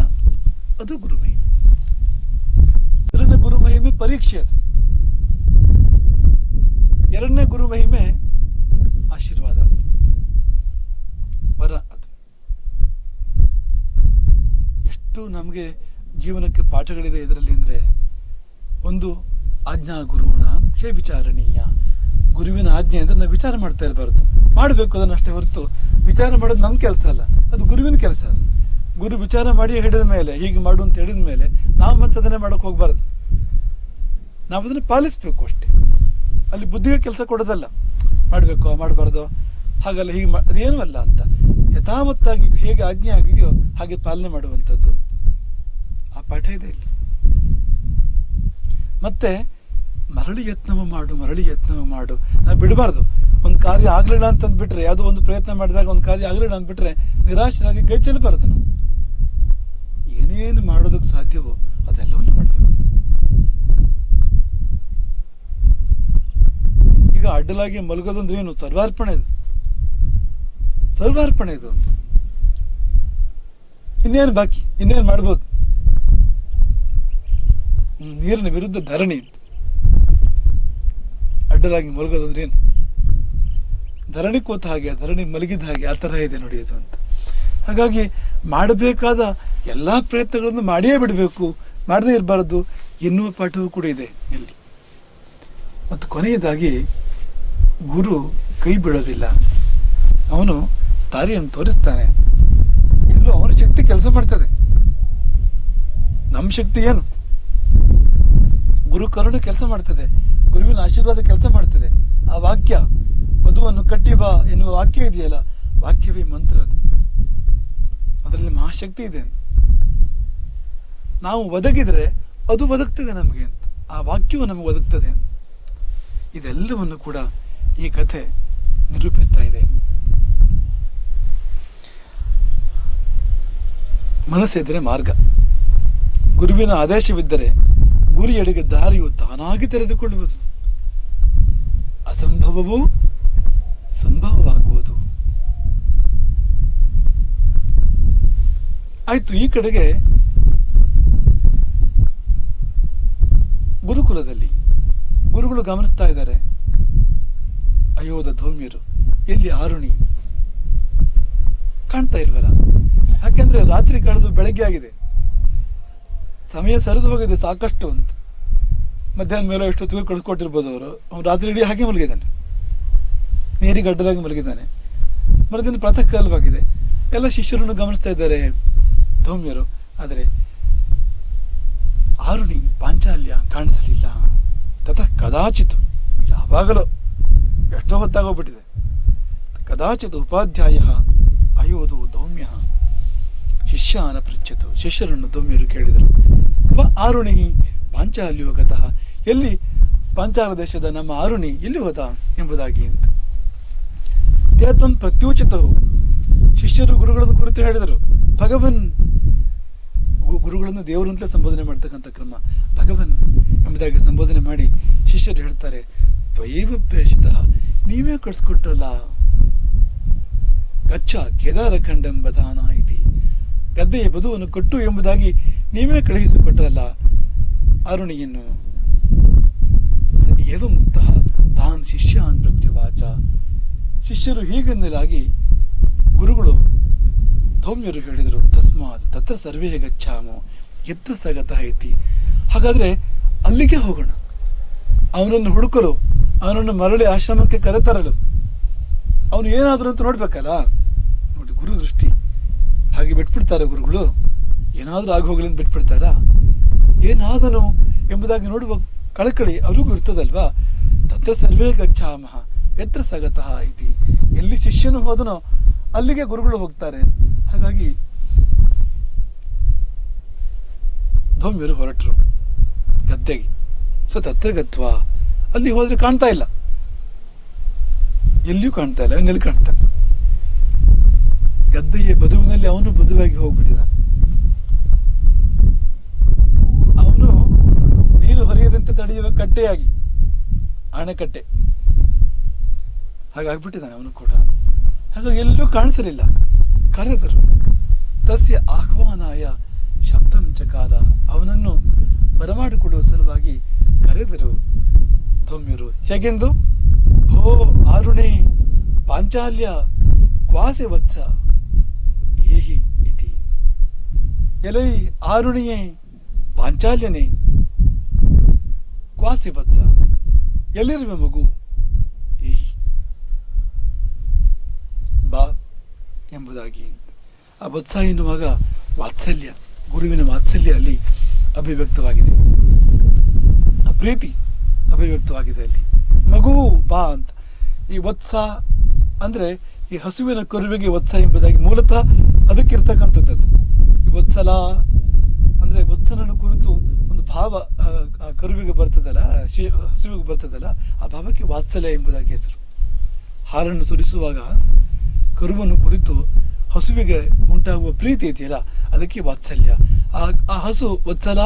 ಅದು ಗುರು ಮಹಿಮೆ. ಎರಡನೇ ಗುರು ಮಹಿಮೆ ಪರೀಕ್ಷೆ, ಅದು. ಎರಡನೇ ಗುರು ಮಹಿಮೆ ಆಶೀರ್ವಾದ, ಅದು ವರ. ಅದು ಎಷ್ಟು ನಮಗೆ ಜೀವನಕ್ಕೆ ಪಾಠಗಳಿದೆ ಇದರಲ್ಲಿ ಅಂದರೆ, ಒಂದು ಆಜ್ಞಾ ಗುರುಣ ಕ್ಷೇ ವಿಚಾರಣೀಯ. ಗುರುವಿನ ಆಜ್ಞೆ ಅಂದರೆ ನಾವು ವಿಚಾರ ಮಾಡ್ತಾ ಇರಬಾರ್ದು, ಮಾಡಬೇಕು ಅದನ್ನು ಅಷ್ಟೇ ಹೊರತು ವಿಚಾರ ಮಾಡೋದು ನಮ್ಮ ಕೆಲಸ ಅಲ್ಲ, ಅದು ಗುರುವಿನ ಕೆಲಸ. ಅದು ಗುರು ವಿಚಾರ ಮಾಡಿ ಹಿಡಿದ ಮೇಲೆ ಹೀಗೆ ಮಾಡು ಅಂತ ಹೇಳಿದ ಮೇಲೆ ನಾವು ಮತ್ತೆ ಅದನ್ನೇ ಮಾಡೋಕೆ ಹೋಗ್ಬಾರ್ದು, ನಾವು ಅದನ್ನು ಪಾಲಿಸ್ಬೇಕು ಅಷ್ಟೇ. ಅಲ್ಲಿ ಬುದ್ಧಿಗೆ ಕೆಲಸ ಕೊಡೋದಲ್ಲ, ಮಾಡಬೇಕು ಮಾಡಬಾರ್ದು ಹಾಗಲ್ಲ ಹೀಗೆ ಅದೇನೂ ಅಲ್ಲ ಅಂತ, ಯಥಾವತ್ತಾಗಿ ಹೇಗೆ ಆಜ್ಞೆ ಆಗಿದೆಯೋ ಹಾಗೆ ಪಾಲನೆ ಮಾಡುವಂಥದ್ದು. ಆ ಪಾಠ ಇದೆ ಇಲ್ಲಿ. ಮತ್ತೆ ಮರಳಿ ಯತ್ನವ ಮಾಡು. ನಾವು ಬಿಡಬಾರ್ದು. ಒಂದು ಕಾರ್ಯ ಆಗಲಿಲ್ಲ ಅಂತಂದ್ಬಿಟ್ರೆ, ಯಾವುದೋ ಒಂದು ಪ್ರಯತ್ನ ಮಾಡಿದಾಗ ಒಂದು ಕಾರ್ಯ ಆಗಲಿಲ್ಲ ಅಂದ್ಬಿಟ್ರೆ ನಿರಾಶರಾಗಿ ಕೈ ಚೆಲ್ಲಬಾರ್ದು. ನಾವು ಏನೇನು ಮಾಡೋದಕ್ಕೆ ಸಾಧ್ಯವೋ ಅದೆಲ್ಲವನ್ನು ಮಾಡಬೇಕು. ಈಗ ಅಡ್ಡಲಾಗಿ ಮಲಗೋದಂದ್ರೆ ಏನು? ಸರ್ವಾರ್ಪಣೆ ಇದು. ಇನ್ನೇನು ಬಾಕಿ? ಇನ್ನೇನು ಮಾಡ್ಬೋದು? ನೀರಿನ ವಿರುದ್ಧ ಧರಣಿ. ಅಡ್ಡಲಾಗಿ ಮಲಗೋದಂದ್ರೆ ಏನು? ಧರಣಿ ಕೂತ ಹಾಗೆ, ಧರಣಿ ಮಲಗಿದ ಹಾಗೆ, ಆ ಥರ ಇದೆ ನೋಡಿ ಅದು ಅಂತ. ಹಾಗಾಗಿ ಮಾಡಬೇಕಾದ ಎಲ್ಲ ಪ್ರಯತ್ನಗಳನ್ನು ಮಾಡಿಯೇ ಬಿಡಬೇಕು, ಮಾಡದೇ ಇರಬಾರ್ದು ಎನ್ನುವ ಪಾಠವೂ ಕೂಡ ಇದೆ ಇಲ್ಲಿ. ಮತ್ತು ಕೊನೆಯದಾಗಿ ಗುರು ಕೈ ಬಿಡೋದಿಲ್ಲ, ಅವನು ದಾರಿಯನ್ನು ತೋರಿಸ್ತಾನೆ. ಎಲ್ಲೂ ಅವನ ಶಕ್ತಿ ಕೆಲಸ ಮಾಡ್ತದೆ, ನಮ್ಮ ಶಕ್ತಿ ಏನು? ಗುರು ಕರುಣೆ ಕೆಲಸ ಮಾಡ್ತದೆ, ಗುರುವಿನ ಆಶೀರ್ವಾದ ಕೆಲಸ ಮಾಡ್ತದೆ. ಆ ವಾಕ್ಯ, ವಧುವನ್ನು ಕಟ್ಟಿ ಬಾ ಎನ್ನುವ ವಾಕ್ಯ ಇದೆಯಲ್ಲ, ವಾಕ್ಯವೇ ಮಂತ್ರ. ಅದು ಅದರಲ್ಲಿ ಮಹಾಶಕ್ತಿ ಇದೆ. ನಾವು ಒದಗಿದರೆ ಅದು ಒದಗ್ತದೆ ನಮಗೆ ಅಂತ, ಆ ವಾಕ್ಯವು ನಮಗೆ ಒದಗ್ತದೆ ಅಂತ. ಇದೆಲ್ಲವನ್ನು ಕೂಡ ಈ ಕಥೆ ನಿರೂಪಿಸ್ತಾ ಇದೆ. ಮನಸ್ಸಿದ್ದರೆ ಮಾರ್ಗ, ಗುರುವಿನ ಆದೇಶವಿದ್ದರೆ ಗುರಿಯಡೆಗೆ ದಾರಿಯು ತಾನಾಗಿ ತೆರೆದುಕೊಳ್ಳುವುದು, ಅಸಂಭವವೂ ಸಂಭವವಾಗುವುದು. ಆಯ್ತು. ಈ ಕಡೆಗೆ ಗುರುಕುಲದಲ್ಲಿ ಗುರುಗಳು ಗಮನಿಸ್ತಾ ಇದ್ದಾರೆ, ಅಯೋಧ ಧೌಮ್ಯರು ಎಲ್ಲಿ ಆರುಣಿ ಕಾಣ್ತಾ ಇಲ್ವಲ್ಲ? ಯಾಕೆಂದ್ರೆ ರಾತ್ರಿ ಕಳೆದು ಬೆಳಗ್ಗೆ ಆಗಿದೆ, ಸಮಯ ಸರಿದು ಹೋಗಿದೆ ಸಾಕಷ್ಟು ಅಂತ. ಮಧ್ಯಾಹ್ನ ಮೇಲೆ ಎಷ್ಟೊತ್ತಿಗೆ ಕಳಿಸ್ಕೊಟ್ಟಿರ್ಬೋದು ಅವರು. ಅವ್ನು ರಾತ್ರಿ ಇಡೀ ಹಾಗೆ ಮಲಗಿದ್ದಾನೆ, ನೀರಿಗೆ ಅಡ್ಡಲಾಗಿ ಮಲಗಿದ್ದಾನೆ. ಮರುದಿನ ಪ್ರಾತಃ ಕಾಲವಾಗಿದೆ. ಎಲ್ಲ ಶಿಷ್ಯರನ್ನು ಗಮನಿಸ್ತಾ ಇದ್ದಾರೆ ಧೌಮ್ಯರು. ಆದರೆ ಆರುಣಿ ಪಾಂಚಾಲ್ಯ ಕಾಣಿಸಲಿಲ್ಲ. ತತಃ ಕದಾಚಿತ್, ಯಾವಾಗಲೂ ಎಷ್ಟೋ ಹೊತ್ತಾಗೋಗ್ಬಿಟ್ಟಿದೆ. ಕದಾಚಿತ್ ಉಪಾಧ್ಯಾಯ ಅಯೋಧು ಧೌಮ್ಯ ಶಿಷ್ಯಾನ ಪೃಚ್ಛತು. ಶಿಷ್ಯರನ್ನು ಧೌಮ್ಯರು ಕೇಳಿದರು, ಆರುಣಿ ಪಾಂಚಾಲ್ಯೋ ಗತಃ, ಎಲ್ಲಿ ಪಾಂಚಾಲ ದೇಶದ ನಮ್ಮ ಆರುಣಿ ಎಲ್ಲಿ ಹೋದ ಎಂಬುದಾಗಿ ಅಂತ. ತೇತಂ ಪ್ರತ್ಯೂಚಿತವು, ಶಿಷ್ಯರು ಗುರುಗಳನ್ನು ಕುರಿತು ಹೇಳಿದರು. ಭಗವನ್, ಗುರುಗಳನ್ನು ದೇವರು ಅಂತಲೇ ಸಂಬೋಧನೆ ಮಾಡ್ತಕ್ಕಂಥ ಕ್ರಮ, ಭಗವನ್ ಎಂಬುದಾಗಿ ಸಂಬೋಧನೆ ಮಾಡಿ ಶಿಷ್ಯರು ಹೇಳ್ತಾರೆ, ತ್ವಯೈವ ಪ್ರೇಷಿತ, ನೀವೇ ಕಳಿಸ್ಕೊಟ್ರಲ್ಲ. ಗಚ್ಚ ಕೇದಾರ ಖಂಡಂ ಬಧಾನ ಇತಿ, ಗದ್ದೆಯ ಬದುವನ್ನು ಕೊಟ್ಟು ಎಂಬುದಾಗಿ ನೀವೇ ಕಳುಹಿಸಿಕೊಟ್ರಲ್ಲ ಆರುಣಿಯನ್ನು. ಸ ಏವ ಮುಕ್ತ ತಾನ್ ಶಿಷ್ಯಾನ್ ಪ್ರತ್ಯುವಾಚ. ಶಿಷ್ಯರು ಹೀಗೆಂದಲಾಗಿ ಗುರುಗಳು ಧೌಮ್ಯರು ಹೇಳಿದರು, ತಸ್ಮಾತ್ ತತ್ರ ಸರ್ವೇ ಗಚ್ಚಾಮೋ ಯತ್ರ ಸಗತಃ ಇತಿ. ಹಾಗಾದ್ರೆ ಅಲ್ಲಿಗೆ ಹೋಗೋಣ, ಅವನನ್ನು ಹುಡುಕಲು, ಅವನನ್ನು ಮರಳಿ ಆಶ್ರಮಕ್ಕೆ ಕರೆತರಲು. ಅವನು ಏನಾದರೂ ಅಂತ ನೋಡ್ಬೇಕಲ್ಲ. ನೋಡಿ ಗುರು ದೃಷ್ಟಿ, ಹಾಗೆ ಬಿಟ್ಬಿಡ್ತಾರೆ ಗುರುಗಳು. ಏನಾದರೂ ಆಗಿ ಹೋಗಲಿ ಅಂತ ಬಿಟ್ಬಿಡ್ತಾರಾ? ಏನಾದನು ಎಂಬುದಾಗಿ ನೋಡುವ ಕಳಕಳಿ ಅವ್ರಿಗೂ ಇರ್ತದಲ್ವಾ. ತತ್ರ ಸರ್ವೇ ಗಚ್ಚಾಮಃ ಯತ್ರ ಸಗತಃ ಇತಿ. ಎಲ್ಲಿ ಶಿಷ್ಯನು ಹೋದನೋ ಅಲ್ಲಿಗೆ ಗುರುಗಳು ಹೋಗ್ತಾರೆ. ಹಾಗಾಗಿ ಧೌಮ್ಯರು ಹೊರಟರು ಗದ್ದೆಗೆ. ಸ ತತ್ರ ಗತ್ವಾ, ಅಲ್ಲಿ ಹೋದ್ರೆ ಕಾಣ್ತಾ ಇಲ್ಲ, ಎಲ್ಲಿಯೂ ಕಾಣ್ತಾ ಇಲ್ಲ, ಅವನ್ನೆಲ್ಲಿ ಕಾಣ್ತಾನೆ? ಗದ್ದೆಯ ಬದುವಿನಲ್ಲಿ ಅವನು ಬದುವಾಗಿ ಹೋಗ್ಬಿಟ್ಟಿದ್ದಾನೆ. ಅವನು ನೀರು ಹರಿಯದಂತೆ ತಡೆಯುವ ಕಟ್ಟೆಯಾಗಿ, ಅಣೆಕಟ್ಟೆ ಹಾಗಾಗ್ಬಿಟ್ಟಿದ್ದಾನೆ ಅವನು ಕೂಡ. ಹಾಗಾಗಿ ಎಲ್ಲೂ ಕಾಣಿಸಲಿಲ್ಲ. ಕರೆದರು. ತಸ್ಯ ಆಹ್ವಾನಾಯ ಶಬ್ದಂ ಚಕಾರ, ಅವನನ್ನು ಬರಮಾಡಿಕೊಳ್ಳುವ ಸಲುವಾಗಿ ಕರೆದರು ಧೌಮ್ಯರು. ಹೇಗೆಂದು? ಭೋ ಆರುಣೆ ಪಾಂಚಾಲ್ಯ ಕ್ವಾಸೆ ವತ್ಸ ಏಹಿ ಇತಿ. ಎಲೈ ಆರುಣಿಯೇ ಪಾಂಚಾಲ್ಯನೇ ಕ್ವಾಸೆ ವತ್ಸ, ಎಲ್ಲಿರುವೆ ಮಗು? ಏಹಿ ಬಾ ಎಂಬುದಾಗಿ. ಆ ವತ್ಸ ಎನ್ನುವಾಗ ವಾತ್ಸಲ್ಯ, ಗುರುವಿನ ವಾತ್ಸಲ್ಯ ಅಲ್ಲಿ ಅಭಿವ್ಯಕ್ತವಾಗಿದೆ, ಆ ಪ್ರೀತಿ ಅಭಿವ್ಯಕ್ತವಾಗಿದೆ ಅಲ್ಲಿ. ಮಗು ಬಾ ಅಂತ. ಈ ವತ್ಸ ಅಂದ್ರೆ ಈ ಹಸುವಿನ ಕರುವಿಗೆ ವತ್ಸ ಎಂಬುದಾಗಿ ಮೂಲತಃ ಅದಕ್ಕಿರ್ತಕ್ಕಂಥದ್ದು. ಈ ವತ್ಸಲ ಅಂದ್ರೆ ವತ್ಸನನ್ನು ಕುರಿತು ಒಂದು ಭಾವ ಆ ಕರುವಿಗೆ ಬರ್ತದಲ್ಲ, ಹಸುವಿಗೆ ಬರ್ತದಲ್ಲ, ಆ ಭಾವಕ್ಕೆ ವಾತ್ಸಲ್ಯ ಎಂಬುದಾಗಿ ಹೆಸರು. ಹಾಲನ್ನು ಸುರಿಸುವಾಗ ಕರುವನ್ನು ಕುರಿತು ಹಸುವಿಗೆ ಉಂಟಾಗುವ ಪ್ರೀತಿ ಇದೆಯಲ್ಲ, ಅದಕ್ಕೆ ವಾತ್ಸಲ್ಯ. ಆ ಹಸು ವತ್ಸಲ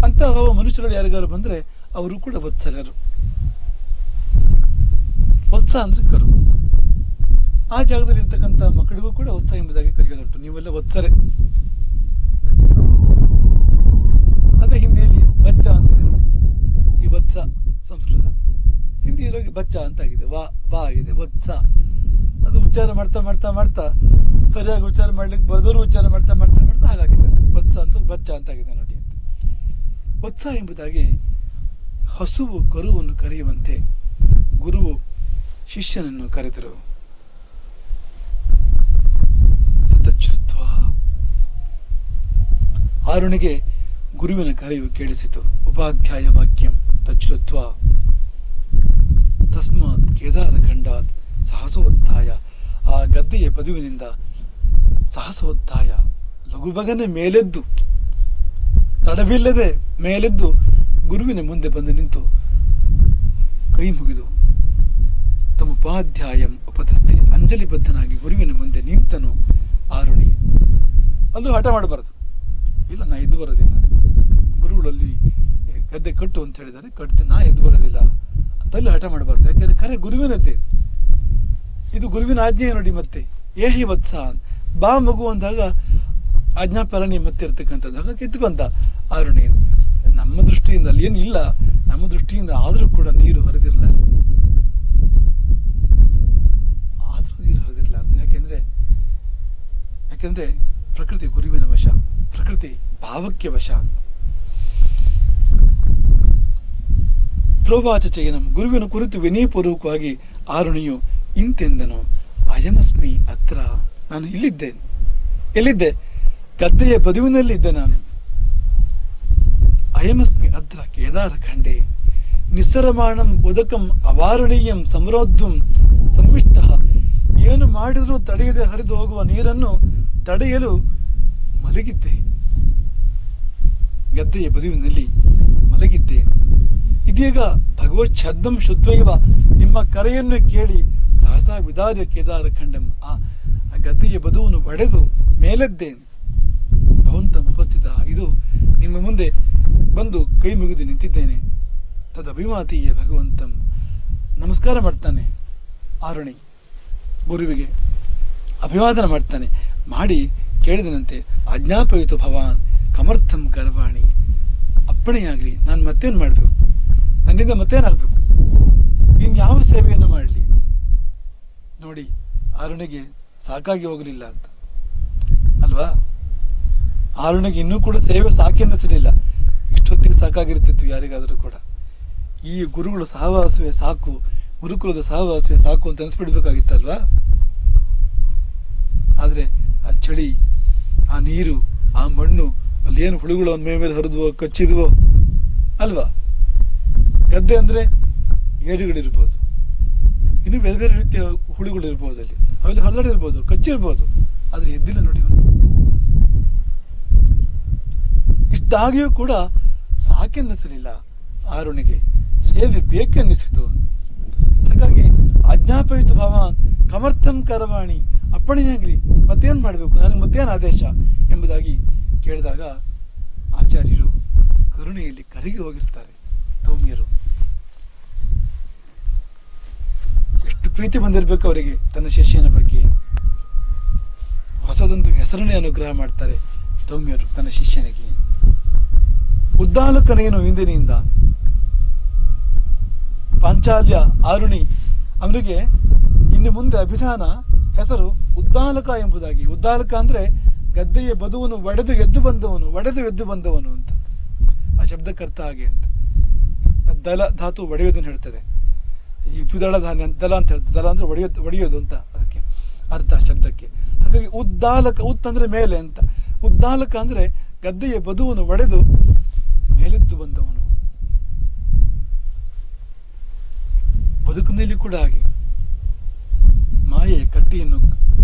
ಅಂತ ಮನುಷ್ಯರಲ್ಲಿ ಯಾರಿಗಾರು ಬಂದ್ರೆ ಅವರು ಕೂಡ ವತ್ಸಲರು. ವತ್ಸ ಅಂದ್ರೆ ಕರು. ಆ ಜಾಗದಲ್ಲಿ ಇರ್ತಕ್ಕಂಥ ಮಕ್ಕಳಿಗೂ ಕೂಡ ವತ್ಸ ಎಂಬುದಾಗಿ ಕರೆಯೋದುಂಟು. ನೀವೆಲ್ಲ ವತ್ಸರೆ. ಅದೇ ಹಿಂದಿಯಲ್ಲಿ ಬಚ್ಚ ಅಂತ ಇದೆ ನೋಡಿ. ಈ ವತ್ಸ ಸಂಸ್ಕೃತ, ಹಿಂದಿಯಲ್ಲಿ ಹೋಗಿ ಬಚ್ಚ ಅಂತ ಆಗಿದೆ, ವಾ ಆಗಿದೆ, ವತ್ಸ. ಅದು ಉಚ್ಚಾರ ಮಾಡ್ತಾ ಮಾಡ್ತಾ ಮಾಡ್ತಾ ಸರಿಯಾಗಿ ಉಚ್ಚಾರ ಮಾಡ್ಲಿಕ್ಕೆ ಬರೆದವರು ಉಚ್ಚಾರ ಮಾಡ್ತಾ ಮಾಡ್ತಾ ಮಾಡ್ತಾ ಹಾಗಾಗಿದೆ. ವತ್ಸ ಅಂತ ಬಚ್ಚ ಅಂತ ಆಗಿದೆ ನೋಡಿ ಅಂತ. ವತ್ಸ ಎಂಬುದಾಗಿ ಹಸುವು ಕರುವನ್ನು ಕರೆಯುವಂತೆ ಗುರುವು ಶಿಷ್ಯನನ್ನು ಕರೆದರು. ಸತಚ್ಛುತ್ವ. ಆರುಣಿಗೆ ಗುರುವಿನ ಕರೆಯು ಕೇಳಿಸಿತು. ಉಪಾಧ್ಯಾಯ ವಾಕ್ಯಂ ತಚ್ಛ್ರುತ್ವ ತಸ್ಮಾತ್ ಕೇದಾರ ಖಂಡಾತ್ ಸಾಹಸೋತ್ಥಾಯ. ಆ ಗದ್ದೆಯ ಬದುವಿನಿಂದ ಸಾಹಸೋತ್ಥಾಯ, ಲಘುಬಗನೆ ಮೇಲೆದ್ದು, ತಡವಿಲ್ಲದೆ ಮೇಲೆದ್ದು ಗುರುವಿನ ಮುಂದೆ ಬಂದು ನಿಂತು ಕೈ ಮುಗಿದು ತಮ್ಮ ಉಪಾಧ್ಯಾಯಂ ಉಪತಸ್ಥೆ, ಅಂಜಲಿಬದ್ಧನಾಗಿ ಗುರುವಿನ ಮುಂದೆ ನಿಂತನು ಆರುಣಿ. ಅಲ್ಲೂ ಹಠ ಮಾಡಬಾರದು. ಇಲ್ಲ, ನಾ ಎದ್ದು ಬರೋದಿಲ್ಲ, ಗುರುಗಳಲ್ಲಿ ಗದ್ದೆ ಕಟ್ಟು ಅಂತ ಹೇಳಿದ್ದಾರೆ, ಕಟ್ತೀನಿ, ನಾ ಎದ್ದು ಬರೋದಿಲ್ಲ ಅಂತ ಅಲ್ಲಿ ಹಠ ಮಾಡಬಾರ್ದು. ಯಾಕೆಂದ್ರೆ ಕರೆ ಗುರುವಿನದ್ದೇ ಇದು ಗುರುವಿನ ಆಜ್ಞೆ ನೋಡಿ. ಮತ್ತೆ ಏಹಿ ವತ್ಸ, ಬಾ ಮಗು ಅಂದಾಗ ಆಜ್ಞಾಪಾಲನೆ ಮತ್ತೆ ಇರ್ತಕ್ಕಂಥದ್ದಾಗ ಕೆತ್ತು ಬಂದ ಆರುಣಿ. ನಮ್ಮ ದೃಷ್ಟಿಯಿಂದ ಅಲ್ಲಿ ಏನಿಲ್ಲ, ನಮ್ಮ ದೃಷ್ಟಿಯಿಂದ ಆದರೂ ಕೂಡ ನೀರು ಹರಿದಿರಲಾರದು, ಆದರೂ ನೀರು ಹರಿದಿರಲಾರದು. ಯಾಕೆಂದ್ರೆ ಪ್ರಕೃತಿ ಗುರುವಿನ ವಶ, ಪ್ರಕೃತಿ ಭಾವಕ್ಕೆ ವಶ. ಪ್ರೋವಾಚ ಚಯನಂ, ಗುರುವಿನ ಕುರಿತು ವಿನಯಪೂರ್ವಕವಾಗಿ ಆರುಣಿಯು ಇಂತೆಂದನು. ಅಯಮಸ್ಮಿ ಅತ್ರ, ನಾನು ಇಲ್ಲಿದ್ದೆ. ಎಲ್ಲಿದ್ದೆ? ಗದ್ದೆಯ ಬದುವಿನಲ್ಲಿದ್ದೆ ನಾನು. ಅಯಮಸ್ಮಿ ಅತ್ರ ಕೇದಾರ ಖಂಡೆ ನಿಸ್ಸರಮಾಣಂ ಉದಕಂ ಅವಾರಣೀಯಂ ಸಮರೋದ್ಧಂ ಸಮ್ಮಿಷ್ಟ. ಏನು ಮಾಡಿದರೂ ತಡೆಯದೆ ಹರಿದು ಹೋಗುವ ನೀರನ್ನು ತಡೆಯಲು ಮಲಗಿದ್ದೆ. ಗದ್ದೆಯ ಬದುವಿನಲ್ಲಿ ಮಲಗಿದ್ದೆ. ಇದೀಗ ಭಗವತ್ ಶಬ್ದಂ ಶುದ್ಧೈವ, ನಿಮ್ಮ ಕರೆಯನ್ನು ಕೇಳಿ ಸಹಸಾ ವಿದಾರ್ಯ ಕೇದಾರ ಖಂಡಂ, ಆ ಗದ್ದೆಯ ಬದುವನ್ನು ಒಡೆದು ಮೇಲೆದ್ದೆ. ಭವಂತಂ ಉಪಸ್ಥಿತ, ಇದು ನಿಮ್ಮ ಮುಂದೆ ಬಂದು ಕೈ ಮುಗಿದು ನಿಂತಿದ್ದೇನೆ. ತದಭಿಮಾತೀಯ ಭಗವಂತಂ, ನಮಸ್ಕಾರ ಮಾಡ್ತಾನೆ ಆರುಣಿ ಗುರುವಿಗೆ, ಅಭಿವಾದನ ಮಾಡ್ತಾನೆ. ಮಾಡಿ ಕೇಳಿದನಂತೆ, ಆಜ್ಞಾಪಯಿತು ಭವಾನ್ ಕಮರ್ಥಂ ಕರವಾಣಿ, ಅಪ್ಪಣೆಯಾಗಲಿ, ನಾನು ಮತ್ತೇನು ಮಾಡಬೇಕು, ನನ್ನಿಂದ ಮತ್ತೇನಾಗಬೇಕು, ಇನ್ಯಾವ ಸೇವೆಯನ್ನು ಮಾಡಲಿ. ನೋಡಿ, ಆರುಣಿಗೆ ಸಾಕಾಗಿ ಹೋಗಲಿಲ್ಲ ಅಂತ ಅಲ್ವಾ? ಆರುಣಿಗೆ ಇನ್ನೂ ಕೂಡ ಸೇವೆ ಸಾಕೆನ್ನಿಸಲಿಲ್ಲ. ಇಷ್ಟೊತ್ತಿಗೆ ಸಾಕಾಗಿರ್ತಿತ್ತು ಯಾರಿಗಾದರೂ ಕೂಡ. ಈ ಗುರುಗಳು ಸಹವಾಸವೇ ಸಾಕು, ಗುರುಕುಲದ ಸಹವಾಸವೇ ಸಾಕು ಅಂತ ಅನಿಸ್ಬಿಡ್ಬೇಕಾಗಿತ್ತಲ್ವಾ? ಆದರೆ ಆ ಚಳಿ, ಆ ನೀರು, ಆ ಮಣ್ಣು, ಅಲ್ಲಿ ಏನು ಹುಳುಗಳು ಅವನ ಮೇಲೆ ಹರಿದ್ವೋ ಕಚ್ಚಿದ್ವೋ ಅಲ್ವಾ? ಗದ್ದೆ ಅಂದರೆ ಏಡುಗಳಿರ್ಬೋದು, ಇನ್ನು ಬೇರೆ ಬೇರೆ ರೀತಿಯ ಹುಳುಗಳು ಇರ್ಬೋದು, ಅಲ್ಲಿ ಅವೆಲ್ಲ ಹರಿದಾಡಿರ್ಬೋದು, ಕಚ್ಚಿರ್ಬೋದು, ಆದರೆ ಎದ್ದಿಲ್ಲ ನೋಡಿ ಅವನು. ಇಷ್ಟಾಗಿಯೂ ಕೂಡ ಸಾಕೆನ್ನಿಸಲಿಲ್ಲ. ಆರುಣಿಗೆ ಸೇವೆ ಬೇಕೆನ್ನಿಸಿತು. ಹಾಗಾಗಿ ಆಜ್ಞಾಪಯಿತು ಭವಾನ್ ಕಮರ್ಥಂ ಕರವಾಣಿ, ಅಪ್ಪಣೆಯಾಗಲಿ, ಮತ್ತೇನು ಮಾಡಬೇಕು, ನನಗೆ ಮತ್ತೇನು ಆದೇಶ ಎಂಬುದಾಗಿ ಕೇಳಿದಾಗ ಆಚಾರ್ಯರು ಕರುಣೆಯಲ್ಲಿ ಕರಗಿ ಹೋಗಿರ್ತಾರೆ. ಧೌಮ್ಯರು ಎಷ್ಟು ಪ್ರೀತಿ ಬಂದಿರಬೇಕು ಅವರಿಗೆ ತನ್ನ ಶಿಷ್ಯನ ಬಗ್ಗೆ. ಹೊಸದೊಂದು ಹೆಸರನ್ನೇ ಅನುಗ್ರಹ ಮಾಡ್ತಾರೆ ಧೌಮ್ಯರು ತನ್ನ ಶಿಷ್ಯನಿಗೆ. ಉದ್ದಾಲಕನೇನು ಹಿಂದಿನಿಂದ ಪಾಂಚಾಲ್ಯ ಆರುಣಿ ಅವನಿಗೆ ಇನ್ನು ಮುಂದೆ ಅಭಿಧಾನ ಹೆಸರು ಉದ್ದಾಲಕ ಎಂಬುದಾಗಿ. ಉದ್ದಾಲಕ ಅಂದ್ರೆ ಗದ್ದೆಯ ಬದುವನ್ನು ಒಡೆದು ಎದ್ದು ಬಂದವನು ಅಂತ ಆ ಶಬ್ದಕ್ಕರ್ಥ ಹಾಗೆ ಅಂತ. ದಲ ಧಾತು ಒಡೆಯೋದನ್ನು ಹೇಳ್ತದೆ. ಈ ದ್ವಿದಳ ಧಾನ್ಯ ದಲ ಅಂತ ಹೇಳ್ತದೆ. ದಲ ಅಂದ್ರೆ ಒಡೆಯೋದು ಅಂತ ಅದಕ್ಕೆ ಅರ್ಥ ಶಬ್ದಕ್ಕೆ. ಹಾಗಾಗಿ ಉದ್ದಾಲಕ, ಉತ್ತಂದ್ರೆ ಮೇಲೆ ಅಂತ, ಉದ್ದಾಲಕ ಅಂದ್ರೆ ಗದ್ದೆಯ ಬದುವನ್ನು ಒಡೆದು ಮೇಲೆದ್ದು ಬಂದವನು. ಬದುಕಿನಲ್ಲಿ ಕೂಡ ಹಾಗೆ ಮಾಯೆಯ ಕಟ್ಟಿಯನ್ನು